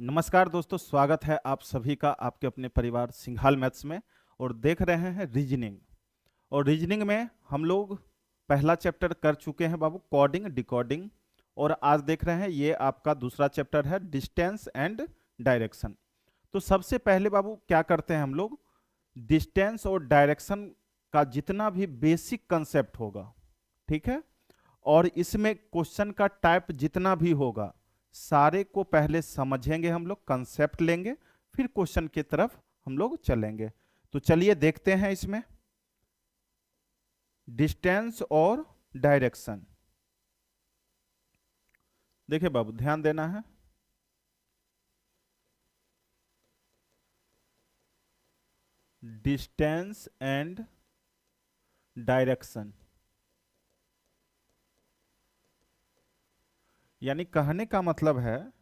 नमस्कार दोस्तों, स्वागत है आप सभी का आपके अपने परिवार सिंघाल मैथ्स में। और देख रहे हैं रीजनिंग। और रीजनिंग में हम लोग पहला चैप्टर कर चुके हैं बाबू, कोडिंग डिकोडिंग। और आज देख रहे हैं ये आपका दूसरा चैप्टर है, डिस्टेंस एंड डायरेक्शन। तो सबसे पहले बाबू क्या करते हैं हम लोग, डिस्टेंस और डायरेक्शन का जितना भी बेसिक कंसेप्ट होगा, ठीक है, और इसमें क्वेश्चन का टाइप जितना भी होगा सारे को पहले समझेंगे, हम लोग कंसेप्ट लेंगे, फिर क्वेश्चन की तरफ हम लोग चलेंगे। तो चलिए देखते हैं इसमें डिस्टेंस और डायरेक्शन। देखिए बाबू, ध्यान देना है। डिस्टेंस एंड डायरेक्शन यानी कहने का मतलब है,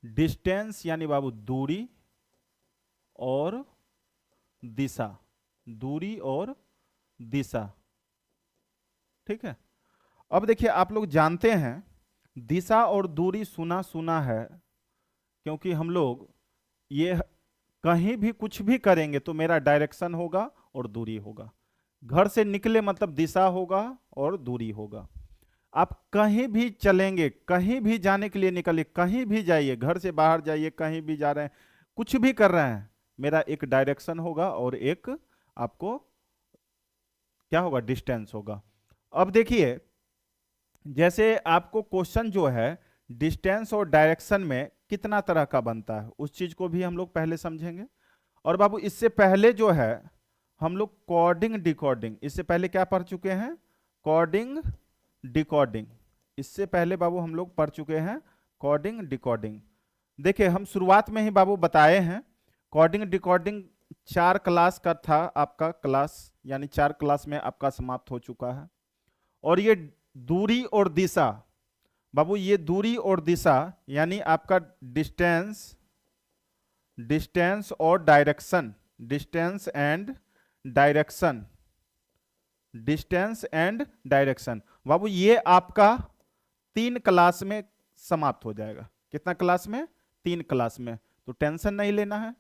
डिस्टेंस यानी बाबू दूरी और दिशा, दूरी और दिशा, ठीक है। अब देखिए, आप लोग जानते हैं दिशा और दूरी सुना सुना है, क्योंकि हम लोग ये कहीं भी कुछ भी करेंगे तो मेरा डायरेक्शन होगा और दूरी होगा। घर से निकले मतलब दिशा होगा और दूरी होगा। आप कहीं भी चलेंगे, कहीं भी जाने के लिए निकलिए, कहीं भी जाइए, घर से बाहर जाइए, कहीं भी जा रहे हैं, कुछ भी कर रहे हैं, मेरा एक डायरेक्शन होगा और एक आपको क्या होगा, डिस्टेंस होगा। अब देखिए, जैसे आपको क्वेश्चन जो है डिस्टेंस और डायरेक्शन में कितना तरह का बनता है, उस चीज को भी हम लोग पहले समझेंगे। और बाबू इससे पहले जो है हम लोग कोडिंग डिकोडिंग, इससे पहले क्या पढ़ चुके हैं, कोडिंग डिकोडिंग। इससे पहले बाबू हम लोग पढ़ चुके हैं कोडिंग डिकोडिंग। देखिए, हम शुरुआत में ही बाबू बताए हैं, कोडिंग डिकोडिंग 4 क्लास का था आपका क्लास, यानी 4 क्लास में आपका समाप्त हो चुका है। और ये दूरी और दिशा बाबू, ये दूरी और दिशा यानी आपका डिस्टेंस, डिस्टेंस और direction, distance and direction, distance and direction बाबू, ये आपका 3 क्लास में समाप्त हो जाएगा। कितना क्लास में, 3 क्लास में। तो टेंशन नहीं लेना है,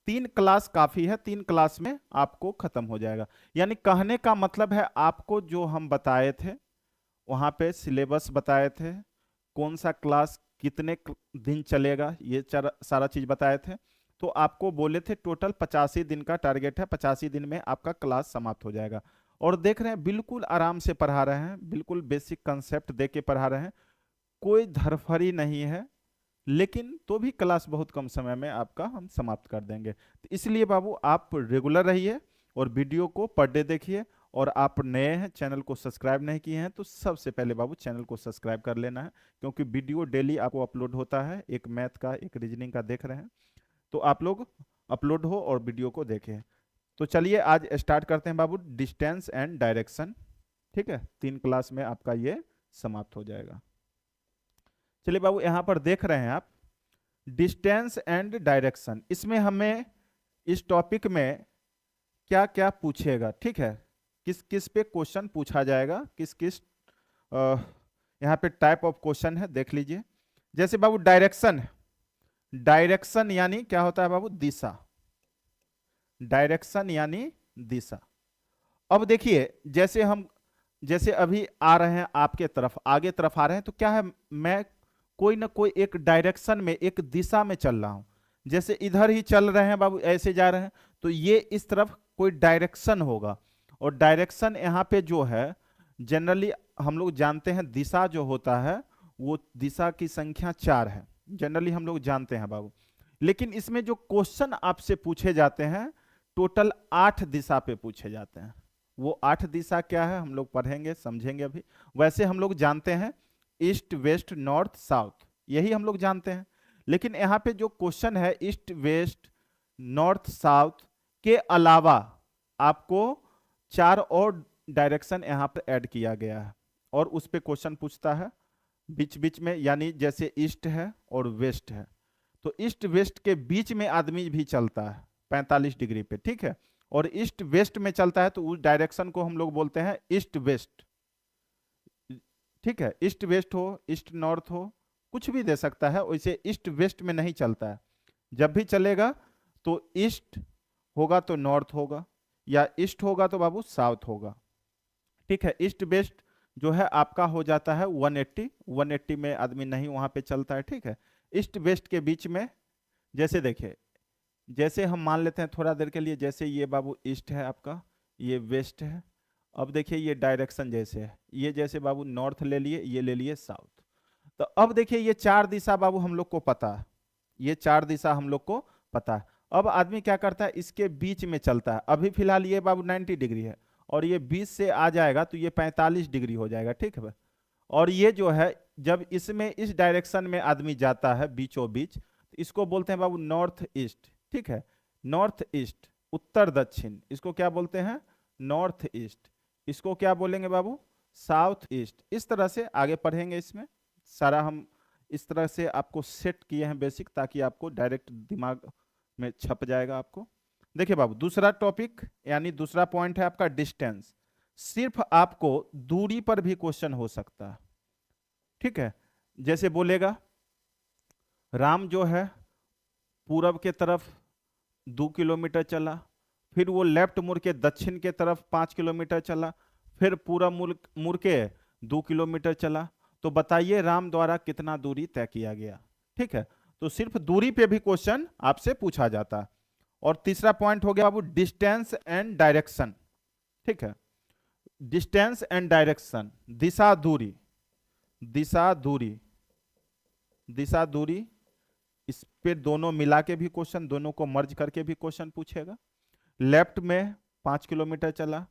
3 क्लास काफी है, 3 क्लास में आपको खत्म हो जाएगा। यानी कहने का मतलब है, आपको जो हम बताए थे वहां पे सिलेबस बताए थे, कौन सा क्लास कितने दिन चलेगा, ये सारा चीज बताए थे। तो आपको बोले थे टोटल 85 दिन का टारगेट है, 85 दिन में आपका क्लास समाप्त हो जाएगा। और देख रहे हैं बिल्कुल आराम से पढ़ा रहे हैं, बिल्कुल बेसिक कंसेप्ट दे के पढ़ा रहे हैं, कोई धरफड़ी नहीं है। लेकिन तो भी क्लास बहुत कम समय में आपका हम समाप्त कर देंगे। तो इसलिए बाबू आप रेगुलर रहिए और वीडियो को पर डे देखिए। और आप नए हैं, चैनल को सब्सक्राइब नहीं किए हैं, तो सबसे पहले बाबू चैनल को सब्सक्राइब कर लेना है, क्योंकि वीडियो डेली आपको अपलोड होता है, एक मैथ का एक रीजनिंग का देख रहे हैं, तो आप लोग अपलोड हो और वीडियो को देखें। तो चलिए आज स्टार्ट करते हैं बाबू, डिस्टेंस एंड डायरेक्शन, ठीक है। 3 क्लास में आपका ये समाप्त हो जाएगा। चलिए बाबू, यहां पर देख रहे हैं आप डिस्टेंस एंड डायरेक्शन, इसमें हमें इस टॉपिक में क्या क्या पूछेगा, ठीक है, किस किस पे क्वेश्चन पूछा जाएगा, किस किस यहाँ पे टाइप ऑफ क्वेश्चन है देख लीजिए। जैसे बाबू डायरेक्शन, डायरेक्शन यानी क्या होता है बाबू, दिशा, डायरेक्शन यानी दिशा। अब देखिए, जैसे अभी आ रहे हैं आपके तरफ, आगे तरफ आ रहे हैं, तो क्या है, मैं कोई ना कोई एक डायरेक्शन में, एक दिशा में चल रहा हूं। जैसे इधर ही चल रहे हैं बाबू, ऐसे जा रहे हैं, तो ये इस तरफ कोई डायरेक्शन होगा। और डायरेक्शन यहाँ पे जो है, जनरली हम लोग जानते हैं दिशा जो होता है वो दिशा की संख्या 4 है, जनरली हम लोग जानते हैं बाबू। लेकिन इसमें जो क्वेश्चन आपसे पूछे जाते हैं टोटल 8 दिशा पे पूछे जाते हैं। वो 8 दिशा क्या है हम लोग पढ़ेंगे, समझेंगे अभी। वैसे हम लोग जानते हैं ईस्ट वेस्ट नॉर्थ साउथ, यही हम लोग जानते हैं। लेकिन यहाँ पे जो क्वेश्चन है ईस्ट वेस्ट नॉर्थ साउथ के अलावा आपको 4 और डायरेक्शन यहाँ पर ऐड किया गया है, और उस पे क्वेश्चन पूछता है बीच बीच में। यानी जैसे ईस्ट है और वेस्ट है, तो ईस्ट वेस्ट के बीच में आदमी भी चलता है 45 डिग्री पे, ठीक है। और ईस्ट वेस्ट में चलता है तो उस डायरेक्शन को हम लोग बोलते हैं ईस्ट वेस्ट, ठीक है। ईस्ट वेस्ट हो, ईस्ट नॉर्थ हो, कुछ भी दे सकता है, वैसे ईस्ट वेस्ट में नहीं चलता है। जब भी चलेगा तो ईस्ट होगा तो नॉर्थ होगा, या ईस्ट होगा तो बाबू साउथ होगा। ठीक है, ईस्ट वेस्ट जो है आपका हो जाता है 180, 180 में आदमी नहीं वहां पे चलता है। ठीक है, ईस्ट वेस्ट के बीच में, जैसे देखिए, जैसे हम मान लेते हैं थोड़ा देर के लिए, जैसे ये बाबू ईस्ट है आपका, ये वेस्ट है। अब देखिए ये डायरेक्शन जैसे है, ये जैसे बाबू नॉर्थ ले लिए, ये ले लिए साउथ। तो अब देखिए ये चार दिशा बाबू हम लोग को पता है, ये चार दिशा हम लोग को पता है। अब आदमी क्या करता है, इसके बीच में चलता है। अभी फिलहाल ये बाबू 90 डिग्री है, और ये 20 से आ जाएगा तो ये 45 डिग्री हो जाएगा। ठीक है, और ये जो है जब इसमें इस डायरेक्शन में आदमी जाता है बीचों बीच, तो इसको बोलते हैं बाबू नॉर्थ ईस्ट। ठीक है, नॉर्थ ईस्ट, उत्तर दक्षिण, इसको क्या बोलते हैं, नॉर्थ ईस्ट। इसको क्या बोलेंगे बाबू, साउथ ईस्ट। इस तरह से आगे पढ़ेंगे, इसमें सारा हम इस तरह से आपको सेट किए हैं बेसिक, ताकि आपको डायरेक्ट दिमाग में छप जाएगा आपको। देखिए बाबू, दूसरा टॉपिक यानी दूसरा पॉइंट है आपका डिस्टेंस। सिर्फ आपको दूरी पर भी क्वेश्चन हो सकता है। ठीक है, जैसे बोलेगा राम जो है पूरब के तरफ 2 किलोमीटर चला, फिर वो लेफ्ट मुड़ के दक्षिण के तरफ 5 किलोमीटर चला, फिर पूरा मुड़ के 2 किलोमीटर चला। तो बताइए राम द्वारा कितना दूरी तय किया गया। ठीक है, तो सिर्फ दूरी पे भी क्वेश्चन आपसे पूछा जाता है। और तीसरा पॉइंट हो गया बाबू डिस्टेंस एंड डायरेक्शन। ठीक है, डिस्टेंस एंड डायरेक्शन, दिशा दूरी, दिशा दूरी, दिशा दूरी, इस पे दोनों मिला के भी क्वेश्चन, दोनों को मर्ज करके भी क्वेश्चन पूछेगा। लेफ्ट में 5 किलोमीटर चला।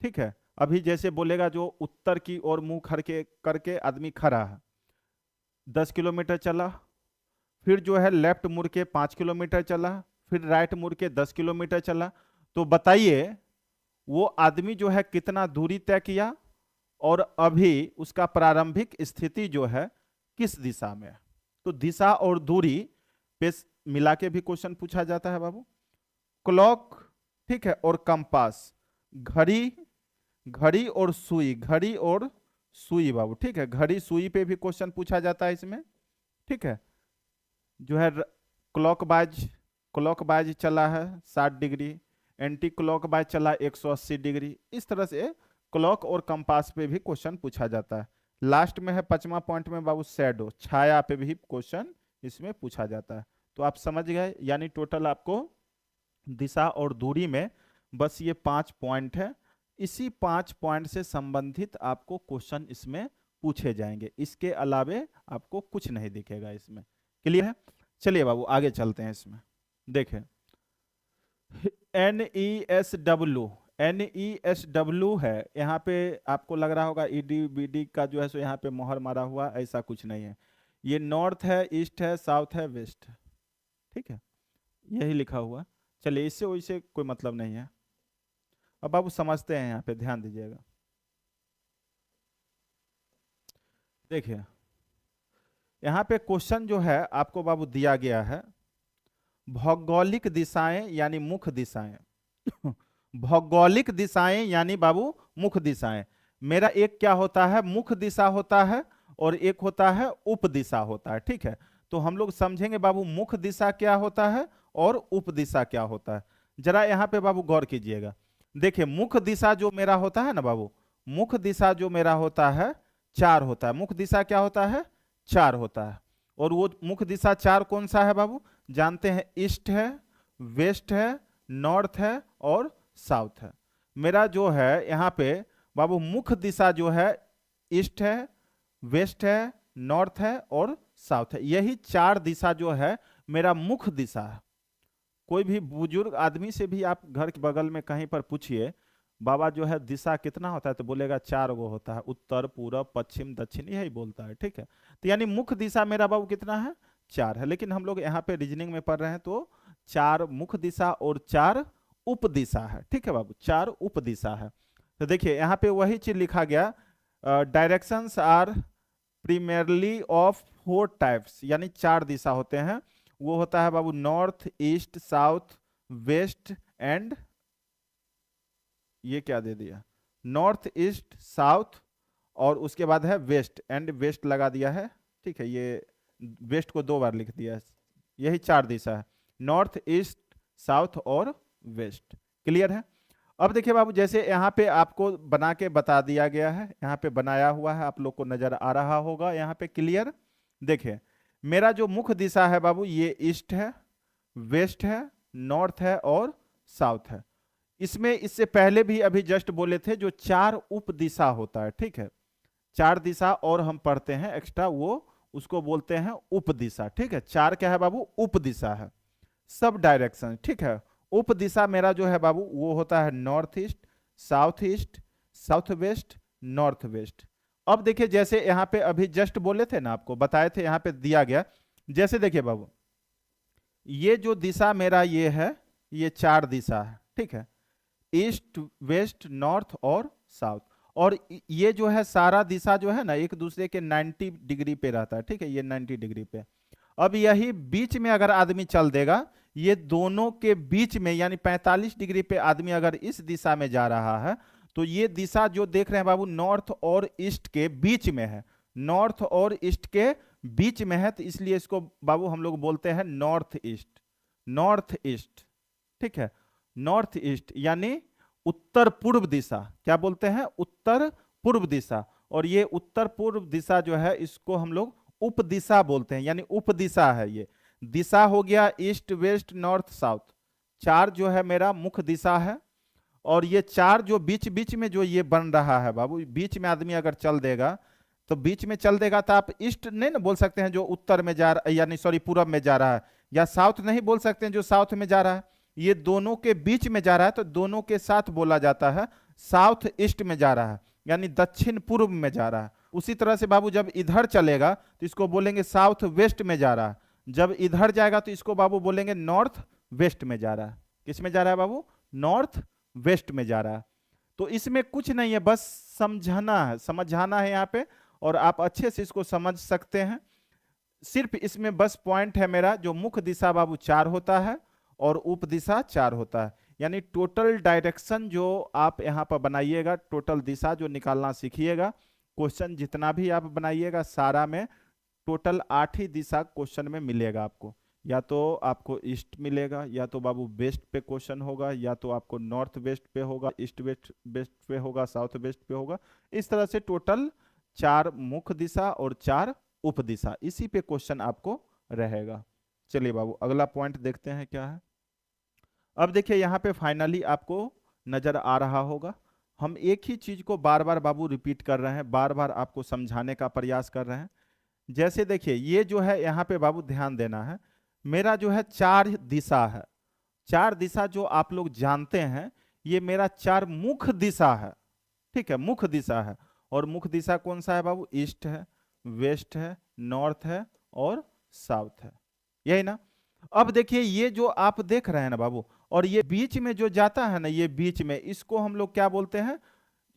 ठीक है, अभी जैसे बोलेगा जो उत्तर की ओर मुंह करके आदमी खड़ा है, 10 किलोमीटर चला, फिर जो है लेफ्ट मुड़ के 5 किलोमीटर चला, फिर राइट मुड़ के 10 किलोमीटर चला। तो बताइए वो आदमी जो है कितना दूरी तय किया, और अभी उसका प्रारंभिक स्थिति जो है किस दिशा में है। तो दिशा और दूरी पे मिला के भी क्वेश्चन पूछा जाता है बाबू। क्लॉक, ठीक है, और कंपास, घड़ी, घड़ी और सुई, घड़ी और सुई बाबू। ठीक है, घड़ी सुई पे भी क्वेश्चन पूछा जाता है इसमें। ठीक है, जो है क्लॉकवाइज, क्लॉकवाइज चला है 60 डिग्री, एंटी क्लॉकवाइज चला 180 डिग्री। इस तरह से क्लॉक और कंपास पे भी क्वेश्चन पूछा जाता है। लास्ट में है 5वां पॉइंट में बाबू शैडो, छाया पे भी क्वेश्चन इसमें पूछा जाता है। तो आप समझ गए, यानी टोटल आपको दिशा और दूरी में बस ये 5 पॉइंट है। इसी 5 पॉइंट से संबंधित आपको क्वेश्चन इसमें पूछे जाएंगे, इसके अलावे आपको कुछ नहीं दिखेगा इसमें। क्लियर है? चलिए बाबू आगे चलते हैं इसमें। देखें NESW, NESW है, यहाँ पे आपको लग रहा होगा EDBD का जो है सो यहाँ पे मोहर मारा हुआ, ऐसा कुछ नहीं है। ये नॉर्थ है, ईस्ट है, साउथ है, वेस्ट है। ठीक है, यही लिखा हुआ। चलिए इससे वैसे कोई मतलब नहीं है। अब बाबू समझते हैं, यहाँ पे ध्यान दीजिएगा। देखिए यहाँ पे क्वेश्चन जो है आपको बाबू दिया गया है, भौगोलिक दिशाएं यानी मुख्य दिशाएं भौगोलिक दिशाएं यानी बाबू मुख्य दिशाएं। मेरा एक क्या होता है, मुख्य दिशा होता है, और एक होता है उप दिशा होता है। ठीक है, तो हम लोग समझेंगे बाबू मुख्य दिशा क्या होता है और उप दिशा क्या होता है। जरा यहाँ पे बाबू गौर कीजिएगा। देखिए मुख्य दिशा जो मेरा होता है ना बाबू, मुख्य दिशा जो मेरा होता है 4 होता है। मुख्य दिशा क्या होता है, 4 होता है। और वो मुख्य दिशा 4 कौन सा है बाबू, जानते हैं, ईस्ट है, वेस्ट है, नॉर्थ है और साउथ है। मेरा जो है यहाँ पे बाबू मुख्य दिशा जो है ईस्ट है, वेस्ट है, नॉर्थ है और साउथ है। यही 4 दिशा जो है मेरा मुख्य दिशा है। कोई भी बुजुर्ग आदमी से भी आप घर के बगल में कहीं पर पूछिए, बाबा जो है दिशा कितना होता है, तो बोलेगा 4 गो होता है, उत्तर, पूरब, पश्चिम, दक्षिण, यही बोलता है। ठीक है, तो यानी मुख्य दिशा मेरा बाबू कितना है, 4 है। लेकिन हम लोग यहाँ पे रीजनिंग में पढ़ रहे हैं तो 4 मुख्य दिशा और 4 उप दिशा है। ठीक है बाबू, 4 उप दिशा है। तो देखिए यहाँ पे वही चीज लिखा गया, directions are primarily of 4 types, यानी 4 दिशा होते हैं। वो होता है बाबू north, east, south, west and, ये क्या दे दिया, नॉर्थ, ईस्ट, साउथ, और उसके बाद है वेस्ट, एंड वेस्ट लगा दिया है ठीक है, ये वेस्ट को 2 बार लिख दिया है। यही 4 दिशा है, नॉर्थ, ईस्ट, साउथ और वेस्ट। क्लियर है। अब देखिए बाबू, जैसे यहाँ पे आपको बना के बता दिया गया है, यहाँ पे बनाया हुआ है, आप लोग को नजर आ रहा होगा यहाँ पे। क्लियर। देखिए मेरा जो मुख्य दिशा है बाबू, ये ईस्ट है, वेस्ट है, नॉर्थ है और साउथ है। इसमें इससे पहले भी अभी जस्ट बोले थे जो 4 उप दिशा होता है, ठीक है, 4 दिशा और हम पढ़ते हैं एक्स्ट्रा, वो उसको बोलते हैं उप दिशा। ठीक है, 4 क्या है बाबू? उप दिशा है, सब डायरेक्शन। ठीक है, उप दिशा मेरा जो है बाबू वो होता है north east, south waste, north west. अब देखिए जैसे यहाँ पे अभी जस्ट बोले थे ना, आपको बताए थे, यहाँ पे दिया गया। जैसे देखिए बाबू, ये जो दिशा मेरा ये है, ये 4 दिशा है, ठीक है, ईस्ट, वेस्ट, नॉर्थ और साउथ। और ये जो है सारा दिशा जो है ना, एक दूसरे के 90 डिग्री पे रहता है। ठीक है, ये 90 डिग्री पे। अब यही बीच में अगर आदमी चल देगा, ये दोनों के बीच में यानी 45 डिग्री पे आदमी अगर इस दिशा में जा रहा है, तो ये दिशा जो देख रहे हैं बाबू, नॉर्थ और ईस्ट के बीच में है, नॉर्थ और ईस्ट के बीच में है, तो इसलिए इसको बाबू हम लोग बोलते हैं नॉर्थ ईस्ट। नॉर्थ ईस्ट, ठीक है, नॉर्थ ईस्ट यानी उत्तर पूर्व दिशा। क्या बोलते हैं? उत्तर पूर्व दिशा। और ये उत्तर पूर्व दिशा जो है, इसको हम लोग उप दिशा बोलते हैं, यानी उप दिशा है। ये दिशा हो गया ईस्ट, वेस्ट, नॉर्थ, साउथ। 4 जो है मेरा मुख्य दिशा है, और ये 4 जो बीच बीच में जो ये बन रहा है बाबू, बीच में आदमी अगर चल देगा, तो बीच में चल देगा तो आप ईस्ट नहीं ना बोल सकते हैं जो उत्तर में जा रहा, यानी सॉरी पूरब में जा रहा है, या साउथ नहीं बोल सकते हैं जो साउथ में जा रहा है। ये दोनों के बीच में जा रहा है, तो दोनों के साथ बोला जाता है साउथ ईस्ट में जा रहा है, यानी दक्षिण पूर्व में जा रहा है। उसी तरह से बाबू जब इधर चलेगा तो इसको बोलेंगे साउथ वेस्ट में जा रहा है, जब इधर जाएगा तो इसको बाबू बोलेंगे नॉर्थ वेस्ट में जा रहा है। किस में जा रहा है बाबू? नॉर्थ वेस्ट में जा रहा है। तो इसमें कुछ नहीं है, बस समझाना है यहाँ पे, और आप अच्छे से इसको समझ सकते हैं। सिर्फ इसमें बस पॉइंट है मेरा, जो मुख्य दिशा बाबू 4 होता है और उप दिशा 4 होता है, यानी टोटल डायरेक्शन जो आप यहाँ पर बनाइएगा, टोटल दिशा जो निकालना सीखिएगा, क्वेश्चन जितना भी आप बनाइएगा सारा में टोटल 8 ही दिशा क्वेश्चन में मिलेगा आपको। या तो आपको ईस्ट मिलेगा, या तो बाबू वेस्ट पे क्वेश्चन होगा, या तो आपको नॉर्थ वेस्ट पे होगा, ईस्ट वेस्ट पे होगा, साउथ वेस्ट पे होगा। इस तरह से टोटल 4 मुख्य दिशा और 4 उप दिशा, इसी पे क्वेश्चन आपको रहेगा। चलिए बाबू अगला पॉइंट देखते हैं क्या है। अब देखिए यहाँ पे फाइनली आपको नजर आ रहा होगा, हम एक ही चीज को बार बार बाबू रिपीट कर रहे हैं, बार बार आपको समझाने का प्रयास कर रहे हैं। जैसे देखिए ये जो है यहाँ पे बाबू ध्यान देना है, मेरा जो है 4 दिशा है, 4 दिशा जो आप लोग जानते हैं, ये मेरा 4 मुख्य दिशा है। ठीक है, मुख्य दिशा है। और मुख्य दिशा कौन सा है बाबू? ईस्ट है, वेस्ट है, नॉर्थ है और साउथ है, यही ना। अब देखिए ये जो आप देख रहे हैं ना बाबू, और ये बीच में जो जाता है ना, ये बीच में, इसको हम लोग क्या बोलते हैं?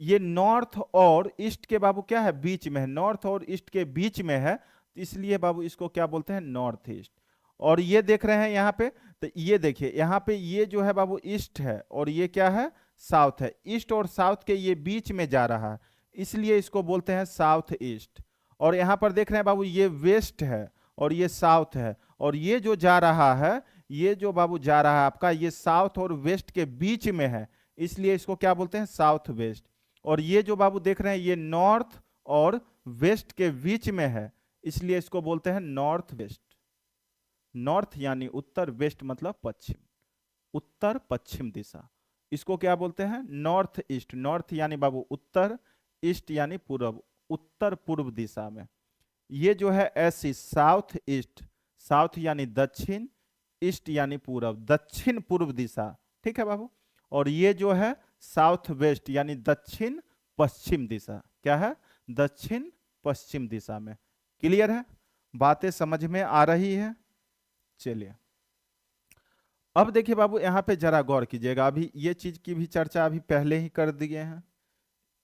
ये नॉर्थ और ईस्ट के बाबू क्या है? बीच में है, नॉर्थ और ईस्ट के बीच में है, इसलिए बाबू इसको क्या बोलते हैं? North east. और ये देख रहे हैं यहाँ पे, तो ये देखिए यहाँ पे ये जो है बाबू ईस्ट है, और ये क्या है? साउथ है। ईस्ट और साउथ के ये बीच में जा रहा है, इसलिए इसको बोलते हैं साउथ ईस्ट। और यहाँ पर देख रहे हैं बाबू ये वेस्ट है और ये साउथ है, और ये जो जा रहा है, ये जो बाबू जा रहा है आपका, ये साउथ और वेस्ट के बीच में है, इसलिए इसको क्या बोलते हैं? South west. और ये जो बाबू देख रहे हैं, ये नॉर्थ और वेस्ट के बीच में है, इसलिए इसको बोलते हैं नॉर्थ वेस्ट। नॉर्थ यानी उत्तर, वेस्ट मतलब पश्चिम, उत्तर पश्चिम दिशा, इसको क्या बोलते हैं? North east. नॉर्थ यानी बाबू उत्तर, ईस्ट यानी पूर्व, उत्तर पूर्व दिशा में। ये जो है ऐसी साउथ ईस्ट, साउथ यानी दक्षिण, ईस्ट यानी पूर्व, दक्षिण पूर्व दिशा। ठीक है बाबू। और ये जो है साउथ वेस्ट यानी दक्षिण पश्चिम दिशा। क्या है? दक्षिण पश्चिम दिशा में। क्लियर है? बातें समझ में आ रही है? चलिए अब देखिए बाबू यहाँ पे जरा गौर कीजिएगा, अभी ये चीज की भी चर्चा अभी पहले ही कर दिए हैं,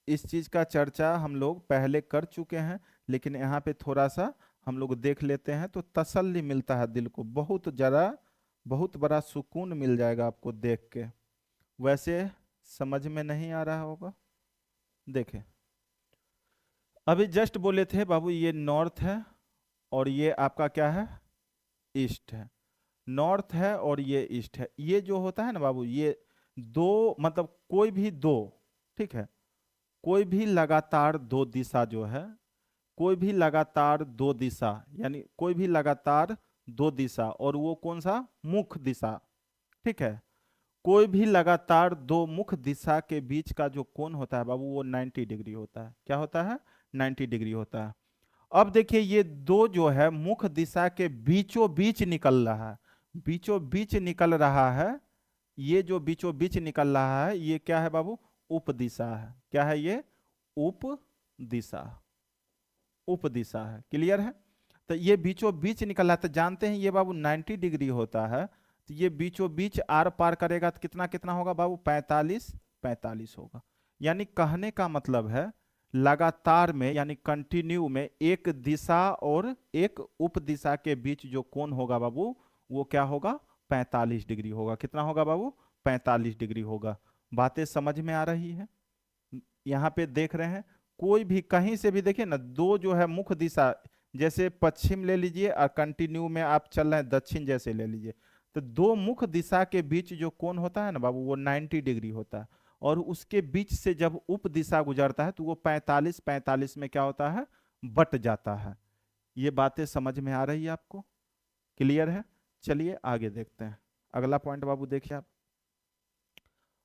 इस चीज का चर्चा हम लोग पहले कर चुके हैं, लेकिन यहाँ पे थोड़ा सा हम लोग देख लेते हैं तो तसल्ली मिलता है दिल को, बहुत बड़ा सुकून मिल जाएगा आपको देख के। वैसे समझ में नहीं आ रहा होगा, देखें अभी जस्ट बोले थे बाबू ये नॉर्थ है और ये आपका क्या है, ईस्ट है। नॉर्थ है और ये ईस्ट है। ये जो होता है ना बाबू, ये दो मतलब कोई भी दो, ठीक है, कोई भी लगातार दो दिशा जो है, कोई भी लगातार दो दिशा, यानी कोई भी लगातार दो दिशा, और वो कौन सा, मुख्य दिशा, ठीक है, कोई भी लगातार दो मुख्य दिशा के बीच का जो कोण होता है बाबू, वो 90 डिग्री होता है। क्या होता है, 90 डिग्री होता है। अब देखिए ये दो जो है मुख्य दिशा के बीचों बीच निकल रहा है, बीचों बीच निकल रहा है। ये जो बीचों बीच निकल रहा है ये क्या है बाबू, उप दिशा है। क्या है ये, उप दिशा, उप दिशा है। क्लियर है। तो ये बीचों बीच निकल रहा है, तो जानते हैं ये बाबू 90 डिग्री होता है। तो ये बीचों बीच आर पार करेगा तो कितना कितना होगा बाबू, 45 45 होगा। यानी कहने का मतलब है लगातार में यानी कंटिन्यू में एक दिशा और एक उप दिशा के बीच जो कोण होगा बाबू, वो क्या होगा, 45 डिग्री होगा। कितना होगा बाबू, 45 डिग्री होगा। बातें समझ में आ रही है। यहाँ पे देख रहे हैं, कोई भी कहीं से भी देखिए ना, दो जो है मुख्य दिशा, जैसे पश्चिम ले लीजिए और कंटिन्यू में आप चल रहे हैं दक्षिण जैसे ले लीजिए, तो दो मुख्य दिशा के बीच जो कोण होता है ना बाबू, वो 90 डिग्री होता है। और उसके बीच से जब उप दिशा गुजरता है तो वो 45 45 में क्या होता है, बट जाता है। ये बातें समझ में आ रही है आपको, क्लियर है। चलिए आगे देखते हैं। अगला पॉइंट बाबू देखिए आप।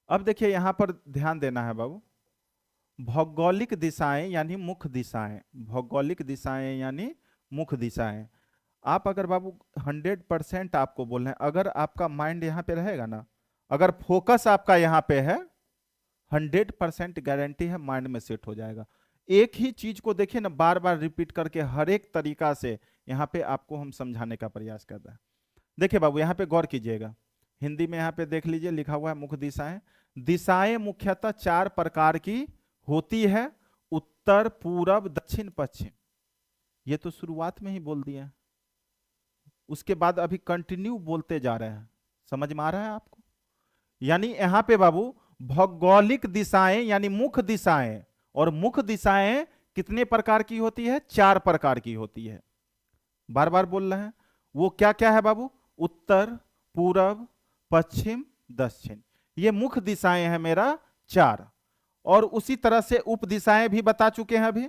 अब देखिए यहां पर ध्यान देना है बाबू, भौगोलिक दिशाएं यानी मुख्य दिशाएं, भौगोलिक दिशाएं यानी मुख्य दिशाएं। आप अगर बाबू 100% आपको बोल रहे हैं, अगर आपका माइंड यहाँ पे रहेगा ना, अगर फोकस आपका यहाँ पे है, 100% गारंटी है माइंड में सेट हो जाएगा। एक ही चीज को देखिए ना, बार बार रिपीट करके हर एक तरीका से यहाँ पे आपको हम समझाने का प्रयास कर रहे हैं। देखिए बाबू यहाँ पे गौर कीजिएगा, हिंदी में यहाँ पे देख लीजिए लिखा हुआ है मुख्य दिशाएं। दिशाएं मुख्यतः 4 प्रकार की होती है, उत्तर पूरब दक्षिण पश्चिम। ये तो शुरुआत में ही बोल दिया, उसके बाद अभी कंटिन्यू बोलते जा रहे हैं। समझ में आ रहा है आपको। यानी यहां पे बाबू भौगोलिक दिशाएं यानी मुख्य दिशाएं, और मुख्य दिशाएं कितने प्रकार की होती है, 4 प्रकार की होती है। बार बार बोल रहे हैं, वो क्या क्या है बाबू, उत्तर पूरब पश्चिम दक्षिण। ये मुख्य दिशाएं हैं मेरा 4। और उसी तरह से उप दिशाएं भी बता चुके हैं अभी।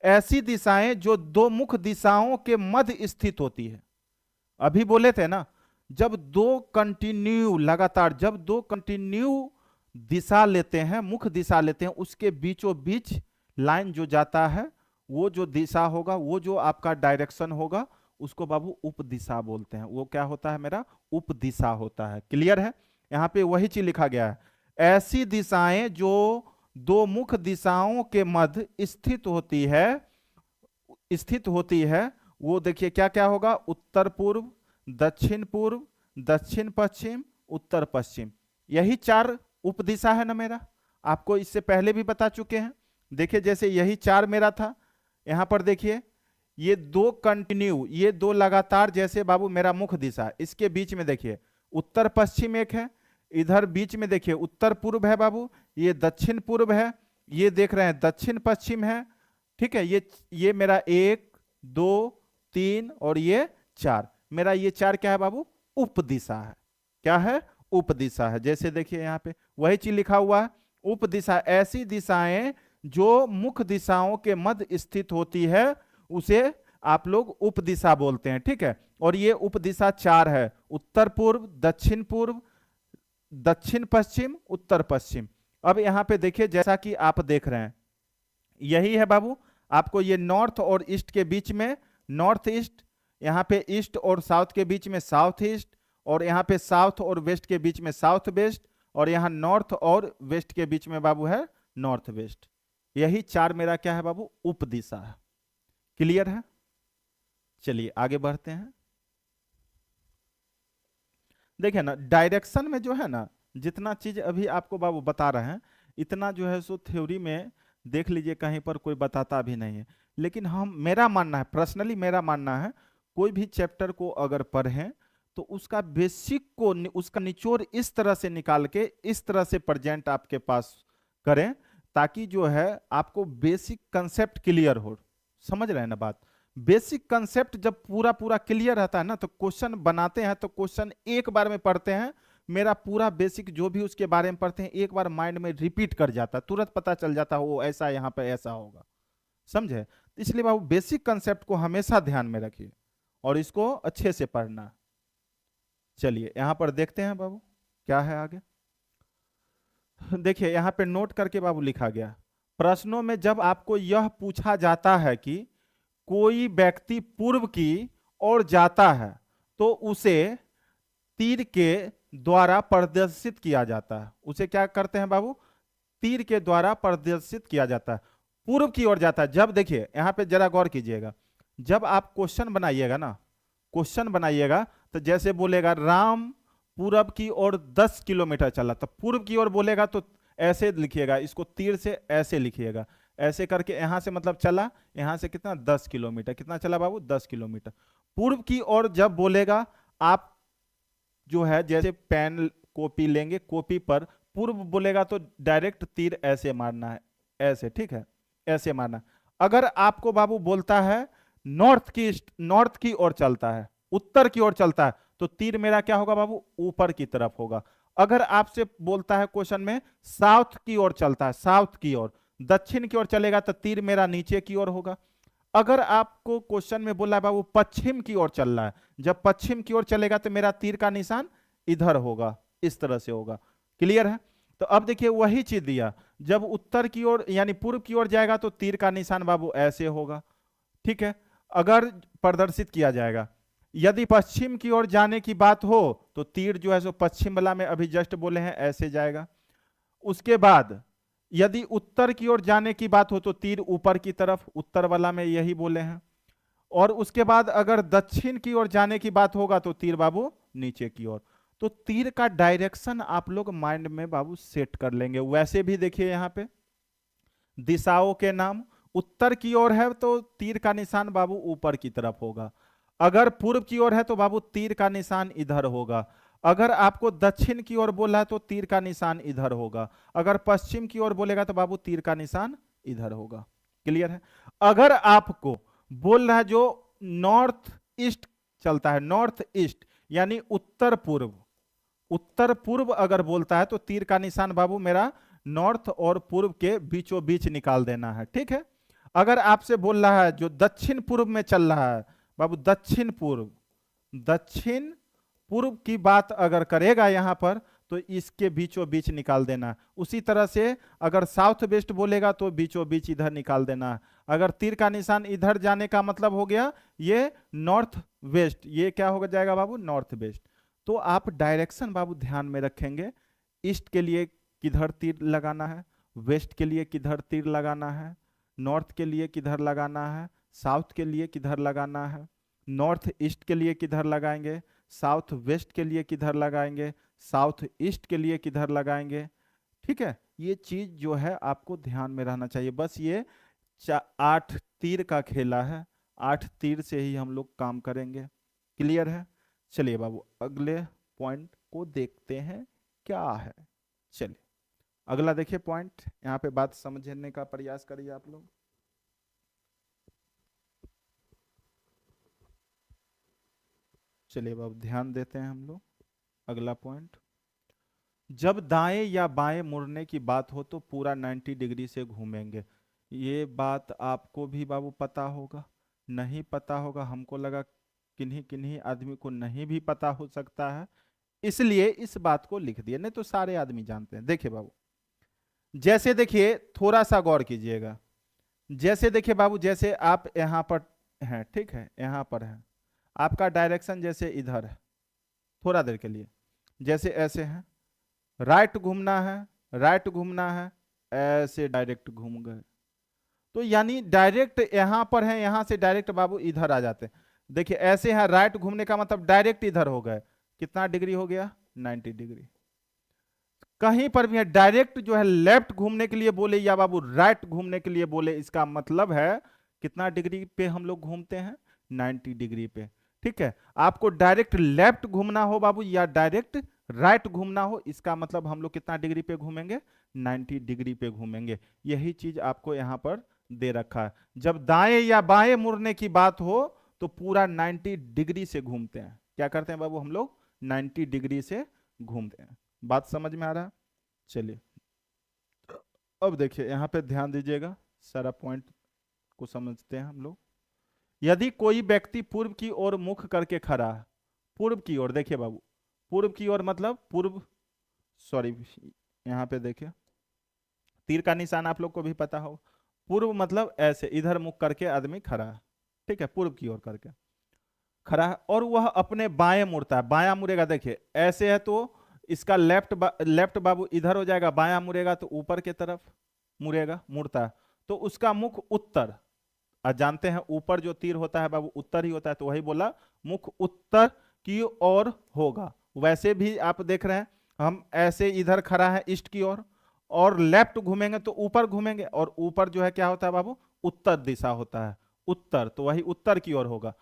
ऐसी दिशाएं जो दो मुख्य दिशाओं के मध्य स्थित होती है। अभी बोले थे ना, जब दो कंटिन्यू लगातार, जब दो कंटिन्यू दिशा लेते हैं, मुख्य दिशा लेते हैं, उसके बीचों बीच लाइन जो जाता है, वो जो दिशा होगा, वो जो आपका डायरेक्शन होगा, उसको बाबू उप दिशा बोलते हैं। वो क्या होता है मेरा, उप दिशा होता है। क्लियर है। यहां पे वही चीज लिखा गया है, ऐसी दिशाएं जो दो मुख्य दिशाओं के मध्य स्थित होती है, स्थित होती है, वो देखिए क्या क्या होगा, उत्तर पूर्व दक्षिण पश्चिम उत्तर पश्चिम। यही 4 उप दिशा है ना मेरा, आपको इससे पहले भी बता चुके हैं। देखिए जैसे यही 4 मेरा था, यहां पर देखिए ये दो कंटिन्यू, ये दो लगातार, जैसे बाबू मेरा मुख्य दिशा, इसके बीच में देखिए उत्तर पश्चिम एक है, इधर बीच में देखिए उत्तर पूर्व है बाबू, ये दक्षिण पूर्व है, ये देख रहे हैं दक्षिण पश्चिम है। ठीक है, ये मेरा 1 2 3 और ये 4, मेरा ये 4 क्या है बाबू, उप दिशा है। क्या है, उप दिशा है। जैसे देखिए यहाँ पे वही चीज लिखा हुआ है, उप दिशा ऐसी दिशाएं जो मुख्य दिशाओं के मध्य स्थित होती है, उसे आप लोग उप दिशा बोलते हैं। ठीक है, और ये उप दिशा 4 है, उत्तर पूर्व दक्षिण पश्चिम उत्तर पश्चिम। अब यहां पे देखिए जैसा कि आप देख रहे हैं, यही है बाबू, आपको ये नॉर्थ और ईस्ट के बीच में नॉर्थ ईस्ट, यहाँ पे ईस्ट और साउथ के बीच में साउथ ईस्ट, और यहाँ पे साउथ और वेस्ट के बीच में साउथ वेस्ट, और यहाँ नॉर्थ और वेस्ट के बीच में बाबू है नॉर्थ वेस्ट। यही 4 मेरा क्या है बाबू, उप दिशा है। क्लियर है। चलिए आगे बढ़ते हैं। देखिए ना, डायरेक्शन में जो है ना, जितना चीज अभी आपको बाबू बता रहे हैं, इतना जो है सो थ्योरी में देख लीजिए कहीं पर कोई बताता भी नहीं है। लेकिन मेरा मानना है, पर्सनली मेरा मानना है, कोई भी चैप्टर को अगर पढ़ें तो उसका बेसिक को, उसका निचोड़ इस तरह से निकाल के इस तरह से प्रेजेंट आपके पास करें, ताकि जो है आपको बेसिक कंसेप्ट क्लियर हो। समझ रहे हैं ना बात। बेसिक कंसेप्ट जब पूरा पूरा क्लियर रहता है ना, तो क्वेश्चन बनाते हैं तो क्वेश्चन एक बार में पढ़ते हैं, मेरा पूरा बेसिक जो भी उसके बारे में पढ़ते हैं एक बार माइंड में रिपीट कर जाता है, तुरंत पता चल जाता है वो ऐसा यहाँ पे ऐसा होगा, समझे। इसलिए बाबू बेसिक कंसेप्ट को हमेशा ध्यान में रखिए और इसको अच्छे से पढ़ना। चलिए यहां पर देखते हैं बाबू क्या है आगे। देखिए यहां पे नोट करके बाबू लिखा गया, प्रश्नों में जब आपको यह पूछा जाता है कि कोई व्यक्ति पूर्व की ओर जाता है तो उसे तीर के द्वारा प्रदर्शित किया जाता है। उसे क्या करते हैं बाबू? तीर के द्वारा प्रदर्शित किया जाता है। पूर्व की ओर जाता है। जब देखिए यहां पे जरा गौर कीजिएगा, जब आप क्वेश्चन बनाइएगा ना, क्वेश्चन बनाइएगा तो जैसे बोलेगा राम पूरब की ओर 10 किलोमीटर चला, तो पूर्व की ओर बोलेगा तो ऐसे लिखिएगा, इसको तीर से ऐसे लिखिएगा, ऐसे करके यहां से मतलब चला, यहां से कितना 10 किलोमीटर, कितना चला बाबू 10 किलोमीटर। पूर्व की ओर जब बोलेगा आप जो है जैसे पेन कॉपी लेंगे, कॉपी पर पूर्व बोलेगा तो डायरेक्ट तीर ऐसे मारना है, ऐसे, ठीक है, ऐसे मारना। अगर आपको बाबू बोलता है नॉर्थ की ओर चलता है, उत्तर की ओर चलता है, तो तीर मेरा क्या होगा बाबू? ऊपर की तरफ होगा। अगर आपसे बोलता है क्वेश्चन में साउथ की ओर चलता है, साउथ की ओर, दक्षिण की ओर चलेगा तो तीर मेरा नीचे की ओर होगा। अगर आपको क्वेश्चन में बोला है बाबू पश्चिम की ओर चल रहा है, जब पश्चिम की ओर चलेगा तो मेरा तीर का निशान इधर होगा, इस तरह से होगा। क्लियर है? तो अब देखिए वही चीज दिया, जब उत्तर की ओर यानी पूर्व की ओर जाएगा तो तीर का निशान बाबू ऐसे होगा, ठीक है। अगर प्रदर्शित किया जाएगा, यदि पश्चिम की ओर जाने की बात हो तो तीर जो है सो पश्चिम वाला में अभी जस्ट बोले हैं ऐसे जाएगा। उसके बाद यदि उत्तर की ओर जाने की बात हो तो तीर ऊपर की तरफ, उत्तर वाला में यही बोले हैं। और उसके बाद अगर दक्षिण की ओर जाने की बात होगा तो तीर बाबू नीचे की ओर। तो तीर का डायरेक्शन आप लोग माइंड में बाबू सेट कर लेंगे। वैसे भी देखिए यहां पे दिशाओं के नाम, उत्तर की ओर है तो तीर का निशान बाबू ऊपर की तरफ होगा, अगर पूर्व की ओर है तो बाबू तीर का निशान इधर होगा, अगर आपको दक्षिण की ओर बोला है तो तीर का निशान इधर होगा, अगर पश्चिम की ओर बोलेगा तो बाबू तीर का निशान इधर होगा। क्लियर है? अगर आपको बोल रहा है जो नॉर्थ ईस्ट चलता है, नॉर्थ ईस्ट यानी उत्तर पूर्व, उत्तर पूर्व अगर बोलता है तो तीर का निशान बाबू मेरा नॉर्थ और पूर्व के बीचों बीच निकाल देना है, ठीक है। अगर आपसे बोल रहा है जो दक्षिण पूर्व में चल रहा है बाबू, दक्षिण पूर्व, दक्षिण पूर्व की बात अगर करेगा यहां पर तो इसके बीचों बीच निकाल देना। उसी तरह से अगर साउथ वेस्ट बोलेगा तो बीचों बीच इधर निकाल देना। अगर तीर का निशान इधर जाने का मतलब हो गया ये नॉर्थ वेस्ट, ये क्या होगा जाएगा बाबू? North west. तो आप डायरेक्शन बाबू ध्यान में रखेंगे, ईस्ट के लिए किधर तीर लगाना है, वेस्ट के लिए किधर तीर लगाना है, नॉर्थ के लिए किधर लगाना है, साउथ के लिए किधर लगाना है, नॉर्थ ईस्ट के लिए किधर लगाएंगे, साउथ वेस्ट के लिए किधर लगाएंगे, साउथ ईस्ट के लिए किधर लगाएंगे, ठीक है। ये चीज जो है आपको ध्यान में रहना चाहिए। बस ये 8 तीर का खेला है, 8 तीर से ही हम लोग काम करेंगे। क्लियर है? चलिए बाबू अगले पॉइंट को देखते हैं क्या है। चलिए अगला देखिए पॉइंट, यहाँ पे बात समझने का प्रयास करिए आप लोग। चलिए बाबू ध्यान देते हैं हम लोग। अगला पॉइंट, जब दाएं या बाएं मुड़ने की बात हो तो पूरा 90 डिग्री से घूमेंगे। ये बात आपको भी बाबू पता होगा, नहीं पता होगा, हमको लगा किन्हीं किन्हीं आदमी को नहीं भी पता हो सकता है, इसलिए इस बात को लिख दिया, नहीं तो सारे आदमी जानते हैं। देखिए बाबू, जैसे देखिए थोड़ा सा गौर कीजिएगा, जैसे देखिए बाबू, जैसे आप यहां पर हैं, ठीक है, यहां पर है, आपका डायरेक्शन जैसे इधर है, थोड़ा देर के लिए जैसे ऐसे है, राइट घूमना है, राइट घूमना है, ऐसे डायरेक्ट घूम गए, तो यानी डायरेक्ट यहां पर है, यहां से डायरेक्ट बाबू इधर आ जाते हैं। देखिए ऐसे है, राइट घूमने का मतलब डायरेक्ट इधर हो गए, कितना डिग्री हो गया? 90 डिग्री। कहीं पर भी है डायरेक्ट जो है लेफ्ट घूमने के लिए बोले या बाबू राइट घूमने के लिए बोले, इसका मतलब है कितना डिग्री पे हम लोग घूमते हैं? 90 डिग्री पे, ठीक है। आपको डायरेक्ट लेफ्ट घूमना हो बाबू या डायरेक्ट राइट घूमना हो, इसका मतलब हम लोग कितना डिग्री पे घूमेंगे? 90 डिग्री पे घूमेंगे। यही चीज आपको यहां पर दे रखा है। जब दाएं या बाएं मुड़ने की बात हो तो पूरा 90 डिग्री से घूमते हैं। क्या करते हैं बाबू हम लोग? 90 डिग्री से घूमते हैं। बात समझ में आ रहा है? चलिए अब देखिए यहां पे ध्यान दीजिएगा, सारा पॉइंट को समझते हैं हम लोग। यदि कोई व्यक्ति पूर्व की ओर मुख करके खड़ा है, पूर्व की ओर, देखिए बाबू पूर्व की ओर मतलब पूर्व, सॉरी यहां पे देखिए तीर का निशान आप लोग को भी पता हो। पूर्व मतलब ऐसे इधर मुख करके आदमी खड़ा है, ठीक है, पूर्व की ओर करके खड़ा है, और वह अपने बाएं मुड़ता है। बायां मुड़ेगा, देखिए ऐसे है तो इसका लेफ्ट बाबू इधर हो जाएगा, बायां मुड़ेगा तो ऊपर की तरफ मुड़ेगा, मुड़ता है, तो उसका मुख उत्तर। आज जानते हैं ऊपर जो तीर होता है बाबू उत्तर ही होता है, तो वही बोला मुख उत्तर की ओर होगा। वैसे भी आप देख रहे हैं हम ऐसे इधर खड़ा है ईस्ट की ओर, और लेफ्ट घूमेंगे तो ऊपर घूमेंगे, और ऊपर जो है क्या होता है बाबू? उत्तर दिशा होता है, उत्तर, तो वही उत्तर की ओर होगा।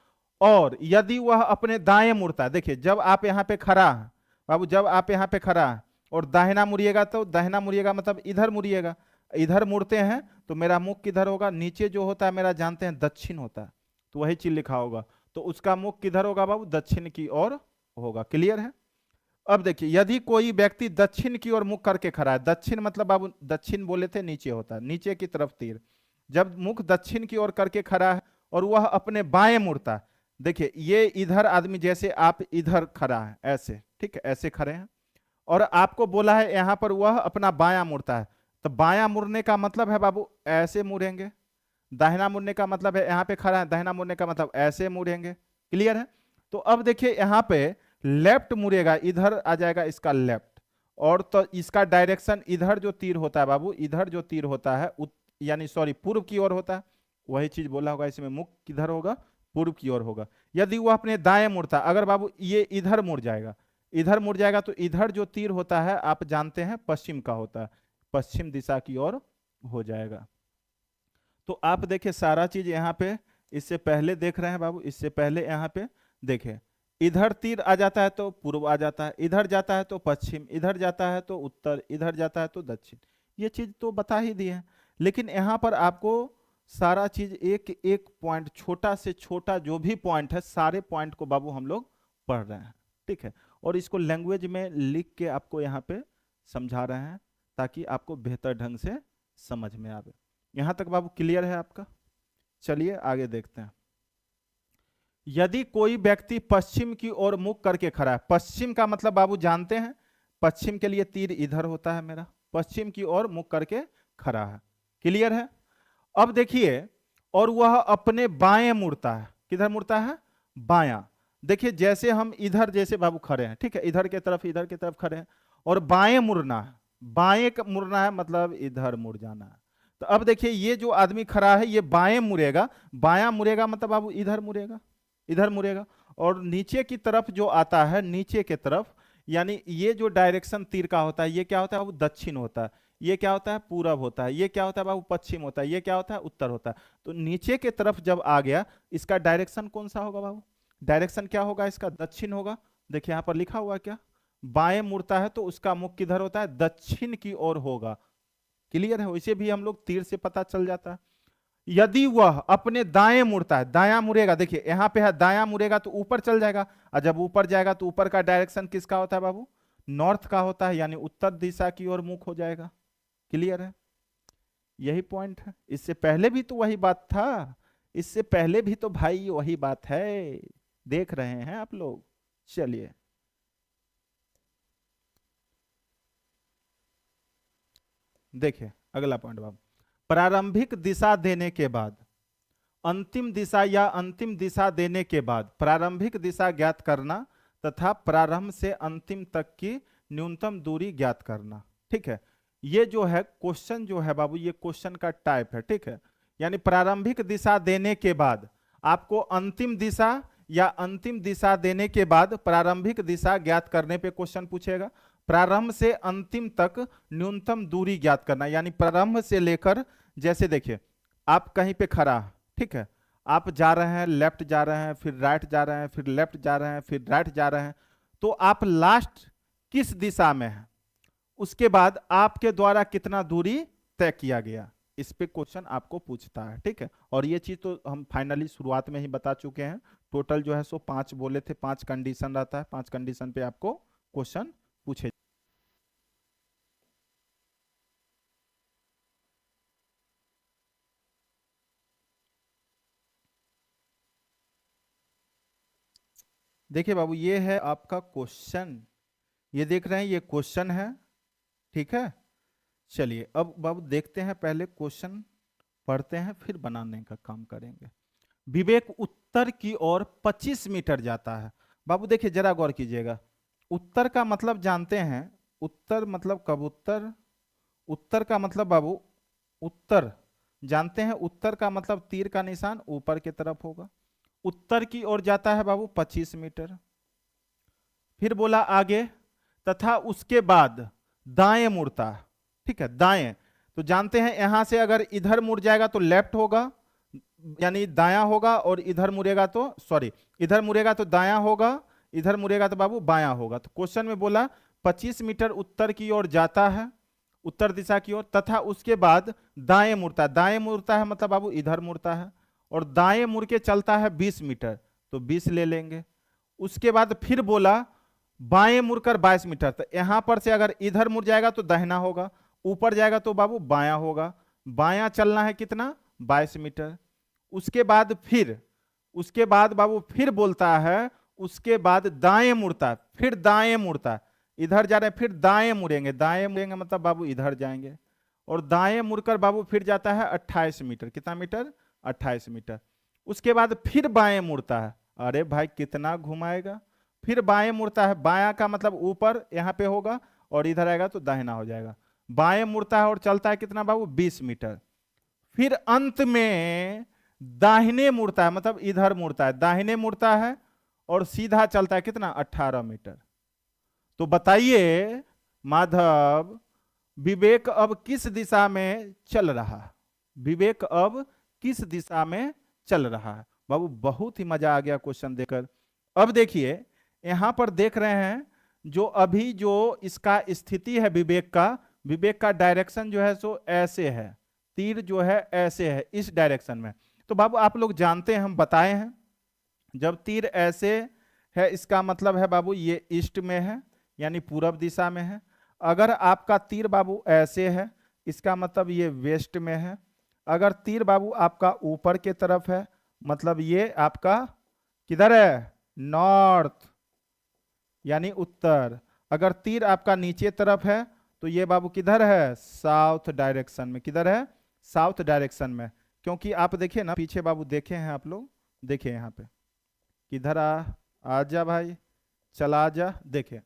और यदि वह अपने दाएं मुड़ता है, देखिए जब आप यहाँ पे खड़ा है बाबू, जब आप यहाँ पे खड़ा है और दाहिना मुड़िएगा, तो दाहिना मुड़िएगा मतलब इधर मुड़िएगा, इधर मुड़ते हैं तो मेरा मुख किधर होगा? नीचे जो होता है मेरा जानते हैं दक्षिण होता है, तो वही चीज लिखा होगा, तो उसका मुख किधर होगा बाबू? दक्षिण की ओर होगा। क्लियर है? अब देखिए यदि कोई व्यक्ति दक्षिण की ओर मुख करके खड़ा है, दक्षिण मतलब बाबू दक्षिण बोले थे नीचे होता है, नीचे की तरफ तीर, जब मुख दक्षिण की ओर करके खड़ा है और वह अपने बाएं मुड़ता है, देखिए ये इधर आदमी जैसे आप इधर खड़ा है ऐसे, ठीक है, ऐसे खड़े हैं, और आपको बोला है यहां पर वह अपना बायां मुड़ता है, तो बायां मुड़ने का मतलब है बाबू ऐसे मुड़ेंगे, दाहिना मुड़ने का मतलब है यहाँ पे खड़ा है, दाहिना मुड़ने का मतलब ऐसे मुड़ेंगे। क्लियर है? तो अब देखिए यहाँ पे लेफ्ट मुड़ेगा, इधर आ जाएगा इसका लेफ्ट, और तो इसका डायरेक्शन इधर जो तीर होता है बाबू, इधर जो तीर होता है यानी सॉरी पूर्व की ओर होता है, वही चीज बोला होगा इसमें, मुख किधर होगा? पूर्व की ओर होगा। यदि वह अपने दाएं मुड़ता, अगर बाबू ये इधर मुड़ जाएगा, इधर मुड़ जाएगा, तो इधर जो तीर होता है आप जानते हैं पश्चिम का होता है, पश्चिम दिशा की ओर हो जाएगा। तो आप देखिए सारा चीज यहाँ पे इससे पहले देख रहे हैं बाबू, इससे पहले यहाँ पे देखे इधर तीर आ जाता है तो पूर्व आ जाता है, इधर जाता है तो पश्चिम, इधर जाता है तो उत्तर, इधर जाता है तो दक्षिण, ये चीज तो बता ही दी है। लेकिन यहाँ पर आपको सारा चीज एक एक पॉइंट, छोटा से छोटा जो भी पॉइंट है सारे पॉइंट को बाबू हम लोग पढ़ रहे हैं, ठीक है, और इसको लैंग्वेज में लिख के आपको यहाँ पे समझा रहे हैं ताकि आपको बेहतर ढंग से समझ में आवे। यहां तक बाबू क्लियर है आपका? चलिए आगे देखते हैं। यदि कोई व्यक्ति पश्चिम की ओर मुख करके खड़ा है, पश्चिम का मतलब बाबू जानते हैं, पश्चिम के लिए तीर इधर होता है मेरा, पश्चिम की ओर मुख करके खड़ा है। क्लियर है? अब देखिए, और वह अपने बाएं मुड़ता है, किधर मुड़ता है? बायां। देखिए जैसे हम इधर जैसे बाबू खड़े हैं, ठीक है, इधर की तरफ खड़े हैं, और बाएं मुड़ना है, बाएं मुड़ना है मतलब इधर मुड़ जाना है। तो अब देखिए ये जो आदमी खड़ा है ये बाएं मुड़ेगा, बायां मुड़ेगा मतलब बाबू इधर मुड़ेगा, इधर मुड़ेगा, और नीचे की तरफ जो आता है, नीचे की तरफ, यानी ये जो डायरेक्शन तीर का होता है ये क्या होता है बाबू? दक्षिण होता है। ये क्या होता है? पूरब होता है। ये क्या होता है बाबू? पश्चिम होता है। ये क्या होता है? उत्तर होता है। तो नीचे के तरफ जब आ गया, इसका डायरेक्शन कौन सा होगा बाबू? डायरेक्शन क्या होगा इसका? दक्षिण होगा। देखिए यहां पर लिखा हुआ क्या, बाएं मुड़ता है तो उसका मुख किधर होता है? दक्षिण की ओर होगा। क्लियर है? वैसे भी हम लोग तीर से पता चल जाता है। यदि वह अपने दाएं मुड़ता है, दायां मुड़ेगा, देखिए यहां पे है दायां मुड़ेगा तो ऊपर चल जाएगा, और जब ऊपर जाएगा तो ऊपर का डायरेक्शन किसका होता है बाबू? नॉर्थ का होता है, यानी उत्तर दिशा की ओर मुख हो जाएगा। क्लियर है? यही पॉइंट है। इससे पहले भी तो वही बात था, इससे पहले भी तो भाई वही बात है, देख रहे हैं आप लोग। चलिए देखिए अगला पॉइंट बाबू, प्रारंभिक दिशा देने के बाद अंतिम दिशा या अंतिम दिशा देने के बाद प्रारंभिक दिशा ज्ञात करना तथा प्रारंभ से अंतिम तक की न्यूनतम दूरी ज्ञात करना। ठीक है, ये जो है क्वेश्चन जो है बाबू, ये क्वेश्चन का टाइप है। ठीक है, यानी प्रारंभिक दिशा देने के बाद आपको अंतिम दिशा या अंतिम दिशा देने के बाद प्रारंभिक दिशा ज्ञात करने पे क्वेश्चन पूछेगा। प्रारंभ से अंतिम तक न्यूनतम दूरी ज्ञात करना, यानी प्रारंभ से लेकर, जैसे देखिए आप कहीं पे खड़ा, ठीक है, आप जा रहे हैं, लेफ्ट जा रहे हैं, फिर राइट जा रहे हैं, फिर लेफ्ट जा रहे हैं, फिर राइट जा रहे हैं, तो आप लास्ट किस दिशा में हैं, उसके बाद आपके द्वारा कितना दूरी तय किया गया। इस पे क्वेश्चन आपको पूछता है, ठीक है। और ये चीज तो हम फाइनली शुरुआत में ही बता चुके हैं। टोटल जो है सो 5 बोले थे, 5 कंडीशन रहता है, 5 कंडीशन पे आपको क्वेश्चन पूछे। देखिए बाबू, ये है आपका क्वेश्चन, ये देख रहे हैं, ये क्वेश्चन है, ठीक है। चलिए अब बाबू देखते हैं, पहले क्वेश्चन पढ़ते हैं फिर बनाने का काम करेंगे। विवेक उत्तर की ओर 25 मीटर जाता है। बाबू देखिए जरा गौर कीजिएगा, उत्तर का मतलब जानते हैं, उत्तर मतलब कबूतर, उत्तर का मतलब बाबू उत्तर जानते हैं, उत्तर का मतलब तीर का निशान ऊपर की तरफ होगा। उत्तर की ओर जाता है बाबू 25 मीटर। फिर बोला आगे, तथा उसके बाद दाएं मुड़ता, ठीक है, दाएं। तो जानते हैं यहां से अगर इधर मुड़ जाएगा तो लेफ्ट होगा, यानी दायां होगा, और इधर मुड़ेगा तो सॉरी, इधर मुड़ेगा तो दायां होगा, इधर मुड़ेगा तो बाबू बायां होगा। तो क्वेश्चन में बोला 25 मीटर उत्तर की ओर जाता है, उत्तर दिशा की ओर, तथा उसके बाद दाएं मुड़ता है। दाएं मुड़ता है मतलब बाबू इधर मुड़ता है, और दाएं मुड़ के चलता है 20 मीटर, तो 20 ले लेंगे। उसके बाद फिर बोला बाएं मुड़कर 22 मीटर, तो यहां पर से अगर इधर मुड़ जाएगा तो दाहिना होगा, ऊपर जाएगा तो बाबू बायां होगा। बायां चलना है कितना, 22 मीटर। उसके बाद फिर, उसके बाद बाबू फिर बोलता है, उसके बाद दाएं मुड़ता है, फिर दाएं मुड़ता है, इधर जा रहे हैं फिर दाएं मुड़ेंगे, दाएं मुड़ेंगे मतलब बाबू इधर जाएंगे, और दाएं मुड़कर बाबू फिर जाता है 28 मीटर। कितना मीटर, 28 मीटर। उसके बाद फिर बाएं मुड़ता है, अरे भाई कितना घुमाएगा, फिर बाएं मुड़ता है, बायां का मतलब ऊपर यहाँ पे होगा, और इधर आएगा तो दाहिना हो जाएगा। बाएं मुड़ता है और चलता है कितना बाबू, 20 मीटर। फिर अंत में दाहिने मुड़ता है, मतलब इधर मुड़ता है, दाहिने मुड़ता है और सीधा चलता है कितना, 18 मीटर। तो बताइए माधव, विवेक अब किस दिशा में चल रहा है, विवेक अब किस दिशा में चल रहा है। बाबू बहुत ही मजा आ गया क्वेश्चन देखकर। अब देखिए यहां पर देख रहे हैं, जो अभी जो इसका स्थिति है विवेक का, विवेक का डायरेक्शन जो है सो ऐसे है, तीर जो है ऐसे है इस डायरेक्शन में। तो बाबू आप लोग जानते हैं, हम बताए हैं, जब तीर ऐसे है इसका मतलब है बाबू ये ईस्ट में है, यानी पूरब दिशा में है। अगर आपका तीर बाबू ऐसे है, इसका मतलब ये वेस्ट में है। अगर तीर बाबू आपका ऊपर के तरफ है, मतलब ये आपका किधर है, नॉर्थ यानी उत्तर। अगर तीर आपका नीचे तरफ है तो ये बाबू किधर है, साउथ डायरेक्शन में। किधर है, साउथ डायरेक्शन में। क्योंकि आप देखिए ना पीछे बाबू, देखे हैं आप लोग, देखिए यहाँ पे किधर आ जा भाई, चला जा। देखे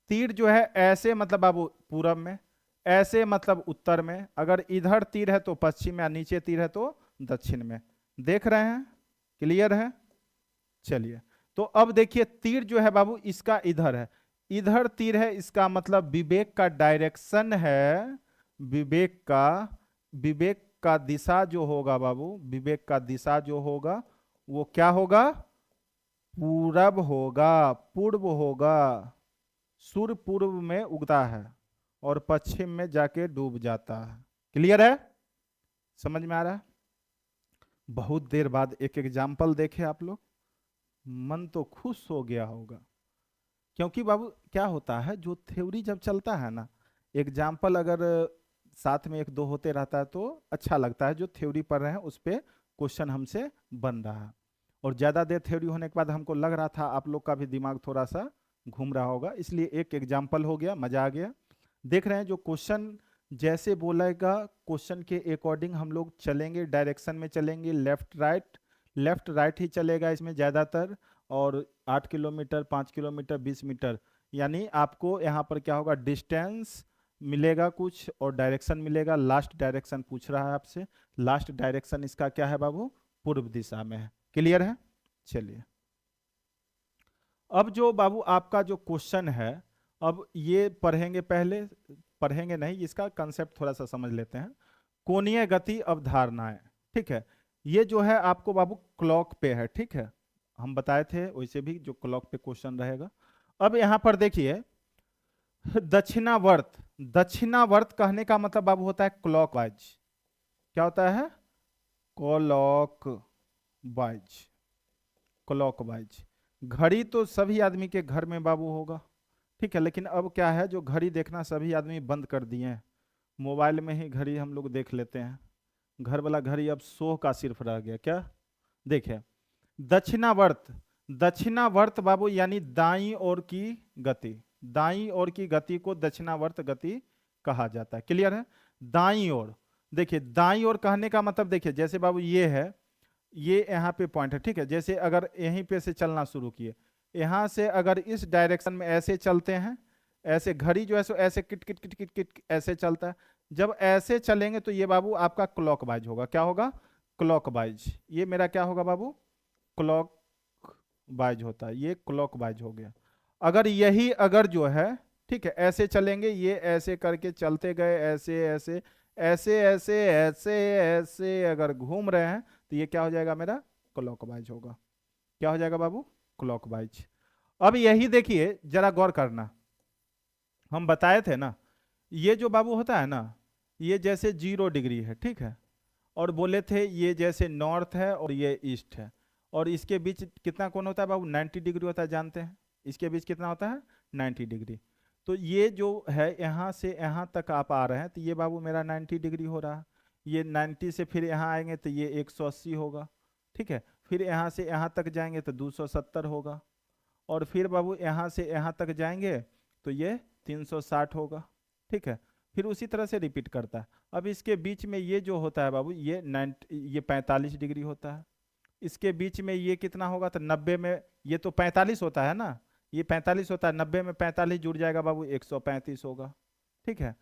तीर जो है ऐसे मतलब बाबू पूरब में, ऐसे मतलब उत्तर में। अगर इधर तीर है तो पश्चिम में, नीचे तीर है तो दक्षिण में। देख रहे हैं, क्लियर है। चलिए तो अब देखिए तीर जो है बाबू इसका इधर है, इधर तीर है, इसका मतलब विवेक का डायरेक्शन है, विवेक का दिशा जो होगा बाबू, विवेक का दिशा जो होगा वो क्या होगा, पूरब होगा, पूर्व होगा। सूर्य पूर्व में उगता है और पश्चिम में जाके डूब जाता है। क्लियर है, समझ में आ रहा है। बहुत देर बाद एक एग्जाम्पल देखे आप लोग, मन तो खुश हो गया होगा। क्योंकि बाबू क्या होता है, जो थ्योरी जब चलता है ना, एग्जाम्पल अगर साथ में एक दो होते रहता है तो अच्छा लगता है। जो थ्योरी पढ़ रहे हैं उस पर क्वेश्चन हमसे बन रहा है, और ज़्यादा देर थ्योरी होने के बाद हमको लग रहा था आप लोग का भी दिमाग थोड़ा सा घूम रहा होगा, इसलिए एक एग्जाम्पल हो गया, मजा आ गया। देख रहे हैं जो क्वेश्चन जैसे बोलेगा क्वेश्चन के अकॉर्डिंग हम लोग चलेंगे, डायरेक्शन में चलेंगे, लेफ्ट राइट ही चलेगा इसमें ज़्यादातर। और 8 किलोमीटर, 5 किलोमीटर, 20 मीटर, यानी आपको यहाँ पर क्या होगा, डिस्टेंस मिलेगा कुछ और डायरेक्शन मिलेगा। लास्ट डायरेक्शन पूछ रहा है आपसे, लास्ट डायरेक्शन इसका क्या है बाबू, पूर्व दिशा में है। क्लियर है। चलिए अब जो बाबू आपका जो क्वेश्चन है, अब ये पढ़ेंगे, पहले पढ़ेंगे नहीं, इसका कंसेप्ट थोड़ा सा समझ लेते हैं। कोणीय गति अवधारणाएं, ठीक है। ये जो है आपको बाबू क्लॉक पे है, ठीक है, हम बताए थे वैसे भी जो क्लॉक पे क्वेश्चन रहेगा। अब यहां पर देखिए दक्षिणावर्त, दक्षिणावर्त कहने का मतलब बाबू होता है क्लॉकवाइज, क्या होता है? Clock wise. Clock wise. घड़ी तो सभी आदमी के घर में बाबू होगा, ठीक है, लेकिन अब क्या है, जो घड़ी देखना सभी आदमी बंद कर दिए हैं, मोबाइल में ही घड़ी हम लोग देख लेते हैं। घर वाला घड़ी अब सो का सिर्फ रह गया। क्या? देखिए, दक्षिणावर्त। दक्षिणावर्त बाबू यानी दाईं ओर की गति। दाईं ओर की गति को दक्षिणावर्त गति कहा जाता है। क्लियर है? दाईं ओर। देखिए, दाईं ओर कहने का मतलब, देखिए जैसे बाबू ये है, ये यहाँ पे पॉइंट है, ठीक है, जैसे अगर यहीं पे से चलना शुरू किए, यहाँ से अगर इस डायरेक्शन में ऐसे चलते हैं, ऐसे घड़ी जो है सो ऐसे kit kit kit kit kit ऐसे चलता है। जब ऐसे चलेंगे तो ये बाबू आपका क्लॉकवाइज होगा। क्या होगा? क्लॉकवाइज। ये मेरा क्या होगा बाबू? क्लॉक वाइज होता है, ये क्लॉक वाइज हो गया। अगर यही अगर जो है, ठीक है, ऐसे चलेंगे, ये ऐसे करके चलते गए, ऐसे ऐसे ऐसे ऐसे ऐसे ऐसे अगर घूम रहे हैं तो ये क्या हो जाएगा मेरा? क्लॉकवाइज होगा। क्या हो जाएगा बाबू? क्लॉकवाइज। अब यही देखिए, जरा गौर करना, हम बताए थे ना, ये जो बाबू होता है ना, ये जैसे 0 डिग्री है, ठीक है, और बोले थे ये जैसे नॉर्थ है और ये ईस्ट है, और इसके बीच कितना कोण होता है बाबू? 90 डिग्री होता है, जानते हैं? इसके बीच कितना होता है? 90 डिग्री। तो ये जो है यहाँ से यहाँ तक आप आ रहे हैं तो ये बाबू मेरा 90 डिग्री हो रहा है। ये 90 से फिर यहाँ आएंगे तो ये 180 होगा, ठीक है, फिर यहाँ से यहाँ तक जाएंगे तो 270 होगा, और फिर बाबू यहाँ से यहाँ तक जाएंगे तो ये 360 होगा, ठीक है, फिर उसी तरह से रिपीट करता है। अब इसके बीच में ये जो होता है बाबू, ये 45 डिग्री होता है। इसके बीच में ये कितना होगा? तो 90 में, ये तो 45 होता है ना, ये 45 होता है, 90 में 45 जुड़ जाएगा बाबू, 135 होगा, ठीक है।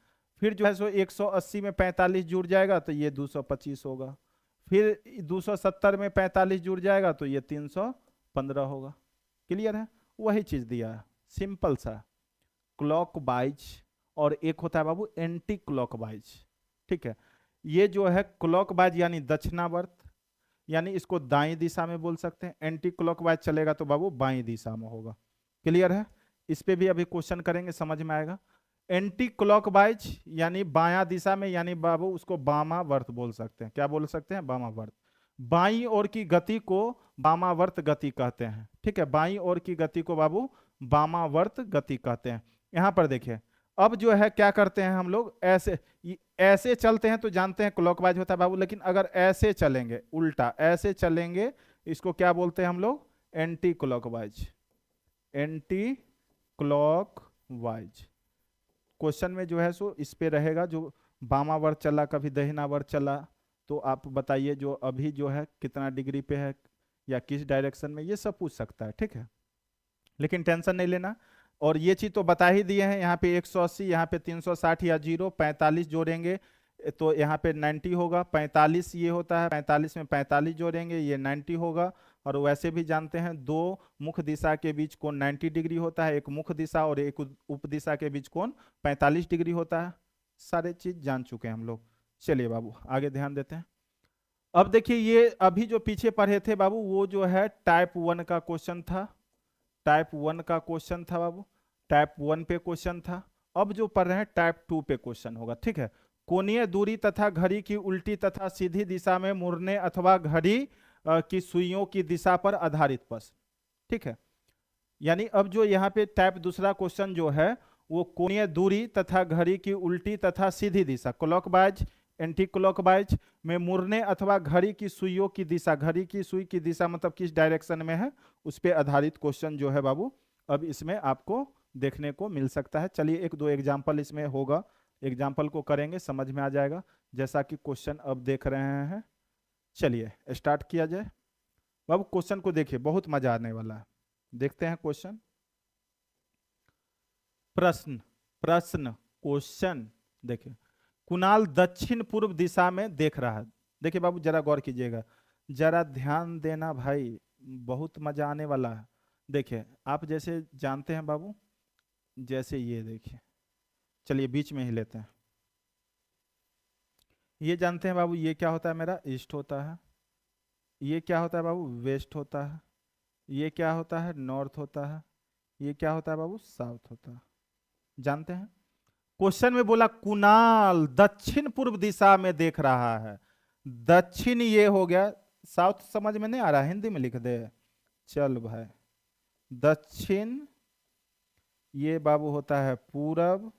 फिर जो है सो 180 में 45 जुड़ जाएगा तो ये 225 होगा, फिर 270 में 45 जुड़ जाएगा तो ये 315 होगा। क्लियर है? वही चीज दिया है, सिंपल सा, क्लॉकवाइज, और एक होता है बाबू एंटी क्लॉकवाइज, ठीक है। ये जो है क्लॉकवाइज यानी दक्षिणावर्त, यानी इसको दाई दिशा में बोल सकते हैं। एंटी क्लॉकवाइज चलेगा तो बाबू बाई दिशा में होगा। क्लियर है? इस पे भी अभी क्वेश्चन करेंगे, समझ में आएगा। एंटी क्लॉकवाइज यानी बाया दिशा में, यानी बाबू उसको वामावर्त बोल सकते हैं। क्या बोल सकते हैं? वामावर्त। बाई ओर की गति को वामावर्त गति कहते हैं, ठीक है, बाई ओर की गति को बाबू वामावर्त गति कहते हैं। यहां पर देखिए, अब जो है क्या करते हैं हम लोग, ऐसे ऐसे चलते हैं तो जानते हैं क्लॉकवाइज होता है बाबू, लेकिन अगर ऐसे चलेंगे, उल्टा ऐसे चलेंगे, इसको क्या बोलते हैं हम लोग? Anti clockwise. Anti clockwise. Question में जो है सो इस पे रहेगा, जो वामावर्त चला कभी दहिनावर्त चला, तो आप बताइए जो अभी जो है कितना डिग्री पे है या किस डायरेक्शन में, ये सब पूछ सकता है, ठीक है, लेकिन टेंशन नहीं लेना। और ये चीज तो बता ही दिए हैं, यहाँ पे 180, यहाँ पे 360 या 45 जोड़ेंगे तो यहाँ पे 90 होगा। 45 ये होता है, 45 में 45 जोड़ेंगे ये 90 होगा। और वैसे भी जानते हैं दो मुख्य दिशा के बीच कोण 90 डिग्री होता है, एक मुख्य दिशा और एक उप दिशा के बीच कोण 45 डिग्री होता है। सारे चीज जान चुके हैं हम लोग। चलिए बाबू आगे ध्यान देते हैं। अब देखिए, ये अभी जो पीछे पढ़े थे बाबू, वो जो है टाइप 1 का क्वेश्चन था। टाइप 1 का क्वेश्चन था बाबू, टाइप 1 पे क्वेश्चन था। अब जो पढ़ रहे हैं टाइप 2 पे क्वेश्चन होगा, ठीक है। कोणीय दूरी तथा घड़ी की उल्टी तथा सीधी दिशा में मुड़ने अथवा घड़ी की सुइयों की दिशा पर आधारित प्रश्न, ठीक है। यानी अब जो यहाँ पे टाइप दूसरा क्वेश्चन जो है, वो कोणीय दूरी तथा घड़ी की उल्टी तथा सीधी दिशा, क्लॉकवाइज एंटी क्लॉकवाइज में मुड़ने अथवा घड़ी की सुइयों की दिशा, घड़ी की सुई की दिशा मतलब किस डायरेक्शन में है, उस पर आधारित क्वेश्चन जो है बाबू अब इसमें आपको देखने को मिल सकता है। चलिए एक दो एग्जाम्पल इसमें होगा, एग्जाम्पल को करेंगे, समझ में आ जाएगा, जैसा कि क्वेश्चन अब देख रहे हैं। चलिए स्टार्ट किया जाए। बाबू क्वेश्चन को देखिए, बहुत मजा आने वाला है। देखते हैं क्वेश्चन। प्रश्न प्रश्न क्वेश्चन देखिए, कुणाल दक्षिण पूर्व दिशा में देख रहा है। देखिए बाबू जरा गौर कीजिएगा, जरा ध्यान देना भाई, बहुत मजा आने वाला है। देखिए आप जैसे जानते हैं बाबू, जैसे ये देखिए, चलिए बीच में ही लेते हैं। ये जानते हैं बाबू, ये क्या होता है मेरा? ईस्ट होता है। ये क्या होता है बाबू? वेस्ट होता है। ये क्या होता है? नॉर्थ होता है। ये क्या होता है बाबू? साउथ होता है। जानते हैं? क्वेश्चन में बोला कुणाल दक्षिण पूर्व दिशा में देख रहा है, दक्षिण ये हो गया, साउथ समझ में नहीं आ रहा, हिंदी में लिख दे, चल भाई। दक्षिण ये बाबू होता है पूरब,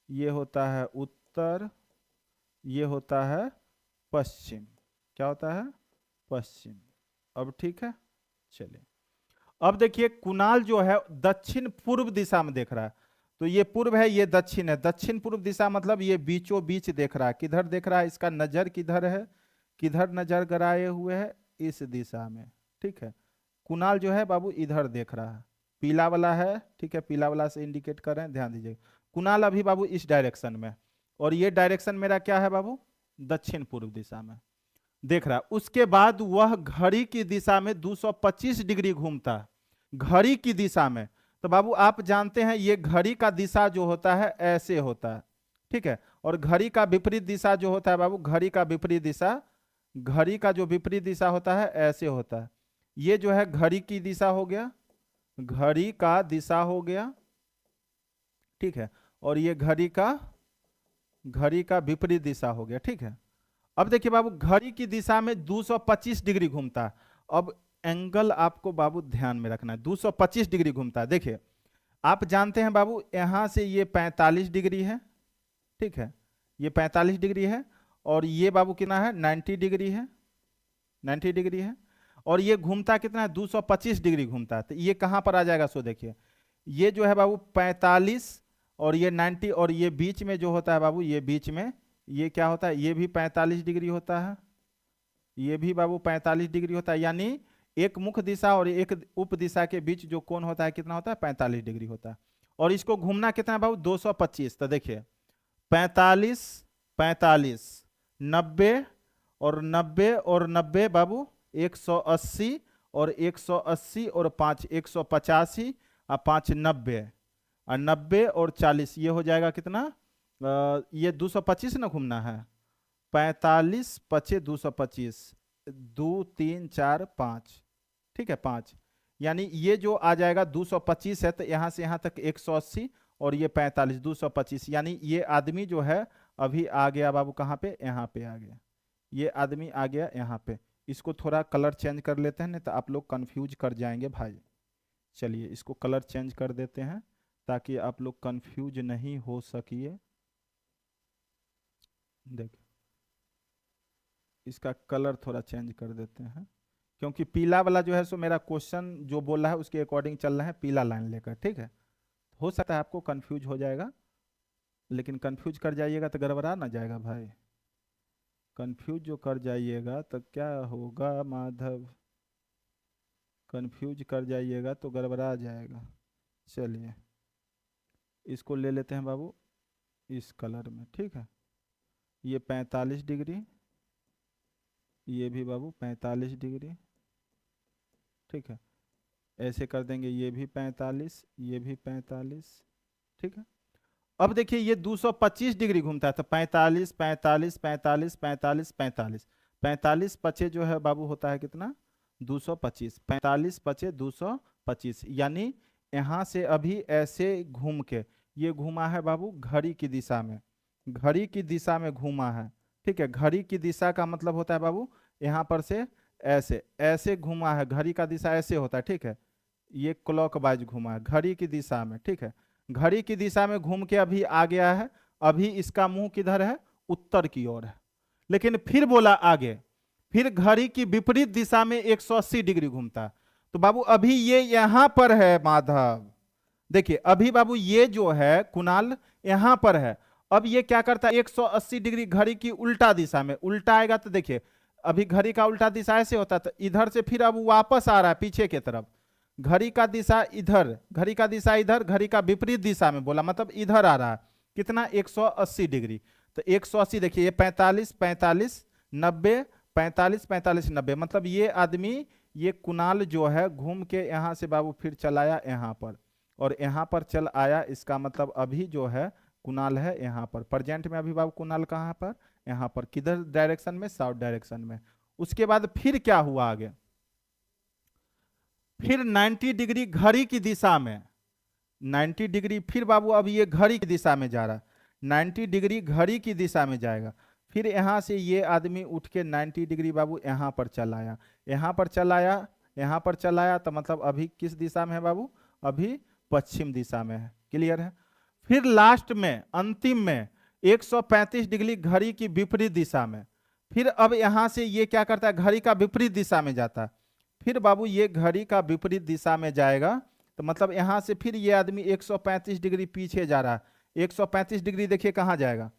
ये होता है उत्तर, ये होता है पश्चिम। क्या होता है? पश्चिम। अब ठीक है, चलिए। अब देखिए कुणाल जो है दक्षिण पूर्व दिशा में देख रहा है, तो ये पूर्व है, ये दक्षिण है। दक्षिण पूर्व दिशा मतलब ये बीचों बीच देख रहा है। किधर देख रहा है? इसका नजर किधर है? किधर नजर गड़ाए हुए है? इस दिशा में, ठीक है। कुणाल जो है बाबू इधर देख रहा है, पीला वाला है, ठीक है, पीला वाला से इंडिकेट कर रहे हैं, ध्यान दीजिए। कुणाल अभी बाबू इस डायरेक्शन में, और ये डायरेक्शन मेरा क्या है बाबू? दक्षिण पूर्व दिशा में देख रहा है। उसके बाद वह घड़ी की दिशा में 225 डिग्री घूमता है, घड़ी की दिशा में। तो बाबू आप जानते हैं ये घड़ी का दिशा जो होता है ऐसे होता है, ठीक है। और घड़ी का विपरीत दिशा जो होता है बाबू, घड़ी का विपरीत दिशा, घड़ी का जो विपरीत दिशा होता है ऐसे होता है। ये जो है घड़ी की दिशा हो गया, घड़ी का दिशा हो गया, ठीक है। और ये घड़ी का विपरीत दिशा हो गया, ठीक है। अब देखिए बाबू घड़ी की दिशा में 225 डिग्री घूमता है। अब एंगल आपको बाबू ध्यान में रखना है, 225 डिग्री घूमता है। देखिए आप जानते हैं बाबू यहां से ये 45 डिग्री है, ठीक है, ये 45 डिग्री है, और ये बाबू कितना है? 90 डिग्री है, 90 डिग्री है। और ये घूमता कितना है? 225 डिग्री घूमता है। तो ये कहां पर आ जाएगा? सो देखिए ये जो है बाबू 45 और ये 90, और ये बीच में जो होता है बाबू, ये बीच में ये क्या होता है? ये भी 45 डिग्री होता है, ये भी बाबू 45 डिग्री होता है। यानी एक मुख्य दिशा और एक उप दिशा के बीच जो कोण होता है कितना होता है? 45 डिग्री होता है। और इसको घूमना कितना है बाबू? 225। तो देखिए 45 45 90 और 90 और 90 बाबू 180, और 180 और 5 185, और 5 90, और 90 और 40 ये हो जाएगा कितना? ये 225 ना घूमना है, 45 पचे 225, 2 3 4 5, ठीक है, 5। यानी ये जो आ जाएगा 225 है, तो यहां से यहां तक 180 और ये 45, 225। यानी ये आदमी जो है अभी आ गया बाबू कहाँ पे? यहाँ पे आ गया, ये आदमी आ गया यहाँ पे। इसको थोड़ा कलर चेंज कर लेते हैं, नहीं तो आप लोग कंफ्यूज कर जाएंगे भाई। चलिए इसको कलर चेंज कर देते हैं ताकि आप लोग कंफ्यूज नहीं हो सकिए। देख इसका कलर थोड़ा चेंज कर देते हैं, क्योंकि पीला वाला जो है सो मेरा क्वेश्चन जो बोल रहा है उसके अकॉर्डिंग चल रहा है, पीला लाइन लेकर, ठीक है। हो सकता है आपको कंफ्यूज हो जाएगा, लेकिन कंफ्यूज कर जाइएगा तो गड़बड़ा ना जाएगा भाई। कंफ्यूज जो कर जाइएगा तो क्या होगा माधव? कंफ्यूज कर जाइएगा तो गड़बड़ा जाएगा। चलिए इसको ले लेते हैं बाबू इस कलर में, ठीक है। ये 45 डिग्री, ये भी बाबू 45 डिग्री, ठीक है। ऐसे कर देंगे, ये भी 45, ये भी 45, ठीक है। अब देखिए ये 225 डिग्री घूमता है, तो 45 45 45 45 45, 45 पचे जो है बाबू होता है कितना? 225, 45 पचे 225। यानी यहां से अभी ऐसे घूम के ये घूमा है बाबू घड़ी की दिशा में, घड़ी की दिशा में घूमा है, ठीक है। घड़ी की दिशा का मतलब होता है बाबू यहाँ पर से ऐसे ऐसे घूमा है, घड़ी का दिशा ऐसे होता है, ठीक है। ये क्लॉकवाइज घूमा है घड़ी की दिशा में, ठीक है। घड़ी की दिशा में घूम के अभी आ गया है, अभी इसका मुंह किधर है? उत्तर की ओर है। लेकिन फिर बोला आगे, फिर घड़ी की विपरीत दिशा में 180 डिग्री घूमता है। तो बाबू अभी ये यहां पर है माधव, देखिए अभी बाबू ये जो है कुणाल यहां पर है। अब ये क्या करता है? 180 डिग्री घड़ी की उल्टा दिशा में, उल्टा आएगा तो देखिए अभी घड़ी का उल्टा दिशा ऐसे होता है, तो इधर से फिर अब वापस आ रहा है पीछे की तरफ। घड़ी का दिशा इधर, घड़ी का दिशा इधर, घड़ी का विपरीत दिशा में बोला मतलब इधर आ रहा है कितना? 180 डिग्री। तो 180 देखिए ये 45 45 90, 45 45 90, मतलब ये आदमी ये कुणाल जो है घूम के यहाँ से बाबू फिर चलाया यहाँ पर, और यहाँ पर चल आया। इसका मतलब अभी जो है कुणाल है यहाँ पर, प्रेजेंट में अभी बाबू कुणाल कहाँ पर? यहाँ पर। किधर डायरेक्शन में? साउथ डायरेक्शन में। उसके बाद फिर क्या हुआ आगे? फिर 90 डिग्री घड़ी की दिशा में, 90 डिग्री फिर बाबू अब ये घड़ी की दिशा में जा रहा है, 90 डिग्री घड़ी की दिशा में जाएगा। फिर यहाँ से ये आदमी उठ के 90 डिग्री बाबू यहाँ पर चल आया, यहाँ पर चल आया, यहाँ पर चल आया, तो मतलब अभी किस दिशा में है बाबू, अभी पश्चिम दिशा में है। क्लियर है। फिर लास्ट में अंतिम में 135 डिग्री घड़ी की विपरीत दिशा में, फिर अब यहां से ये क्या करता है, घड़ी का विपरीत दिशा में जाता है। फिर बाबू ये घड़ी का विपरीत दिशा में जाएगा, तो मतलब यहां से फिर ये आदमी 135 डिग्री पीछे जा रहा है। 135 डिग्री देखिए कहाँ जाएगा,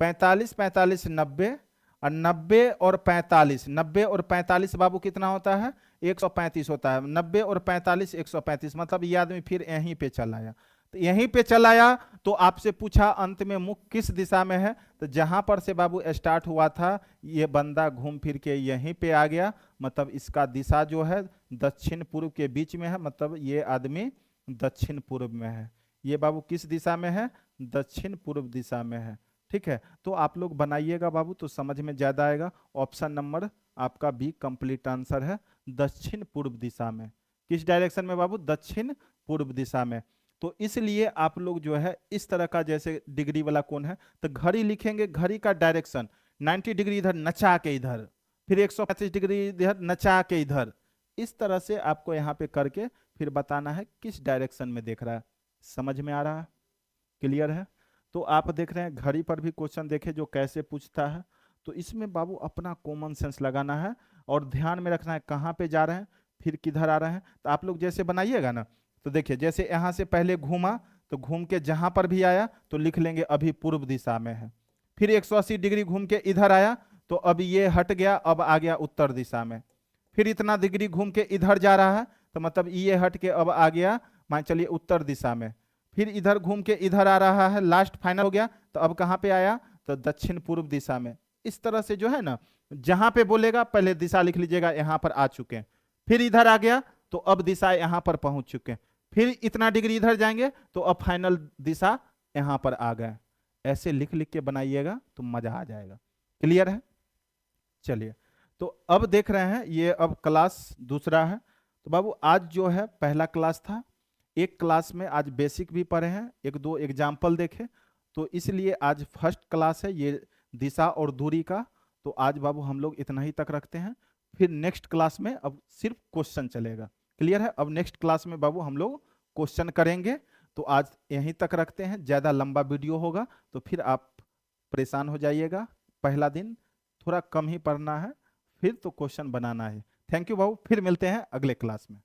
45, 45, 90, और 90 और 45, 90 और 45 बाबू कितना होता है, 135 होता है। 90 और 45 135, मतलब ये आदमी फिर यहीं पे चला आया। तो यहीं पे चला आया, तो आपसे पूछा अंत में मुख किस दिशा में है, तो जहां पर से बाबू स्टार्ट हुआ था ये बंदा घूम फिर के यहीं पे आ गया, मतलब इसका दिशा जो है दक्षिण पूर्व के बीच में है, मतलब ये आदमी दक्षिण पूर्व में है। ये बाबू किस दिशा में है, दक्षिण पूर्व दिशा में है। ठीक है, तो आप लोग बनाइएगा बाबू तो समझ में ज्यादा आएगा। ऑप्शन नंबर आपका बी कंप्लीट आंसर है, दक्षिण पूर्व दिशा में। किस डायरेक्शन में बाबू, दक्षिण पूर्व दिशा में। तो इसलिए आप लोग जो है इस तरह का, जैसे डिग्री वाला कोण है तो घड़ी लिखेंगे, घड़ी का डायरेक्शन 90 डिग्री इधर नचा के इधर, फिर 135 डिग्री इधर नचा के इधर, इस तरह से आपको यहाँ पे करके फिर बताना है किस डायरेक्शन में देख रहा है। समझ में आ रहा है, क्लियर है। तो आप देख रहे हैं घड़ी पर भी क्वेश्चन देखे जो कैसे पूछता है, तो इसमें बाबू अपना कॉमन सेंस लगाना है और ध्यान में रखना है कहाँ पे जा रहे हैं फिर किधर आ रहे हैं। तो आप लोग जैसे बनाइएगा ना, तो देखिए जैसे यहाँ से पहले घूमा तो घूम के जहां पर भी आया तो लिख लेंगे अभी पूर्व दिशा में है। फिर 180 डिग्री घूम के इधर आया तो अब ये हट गया, अब आ गया उत्तर दिशा में। फिर इतना डिग्री घूम के इधर जा रहा है तो मतलब ये हट के अब आ गया मान चलिए उत्तर दिशा में। फिर इधर घूम के इधर आ रहा है, लास्ट फाइनल हो गया, तो अब कहाँ पे आया, तो दक्षिण पूर्व दिशा में। इस तरह से जो है ना, जहां पे बोलेगा पहले दिशा लिख लीजिएगा, यहां पर आ चुके हैं। फिर इधर आ गया तो अब दिशा यहां पर पहुंच चुके हैं। फिर इतना डिग्री इधर जाएंगे तो अब फाइनल दिशा यहां पर आ गए। ऐसे लिख लिख के बनाइएगा तो मजा आ जाएगा। क्लियर है। चलिए, तो अब देख रहे हैं ये अब क्लास दूसरा है। तो बाबू आज जो है पहला क्लास था, एक क्लास में आज बेसिक भी पढ़े हैं, एक दो एग्जाम्पल देखे, तो इसलिए आज फर्स्ट क्लास है ये दिशा और दूरी का। तो आज बाबू हम लोग इतना ही तक रखते हैं, फिर नेक्स्ट क्लास में अब सिर्फ क्वेश्चन चलेगा। क्लियर है। अब नेक्स्ट क्लास में बाबू हम लोग क्वेश्चन करेंगे। तो आज यहीं तक रखते हैं, ज़्यादा लंबा वीडियो होगा तो फिर आप परेशान हो जाइएगा। पहला दिन थोड़ा कम ही पढ़ना है, फिर तो क्वेश्चन बनाना है। थैंक यू बाबू, फिर मिलते हैं अगले क्लास में।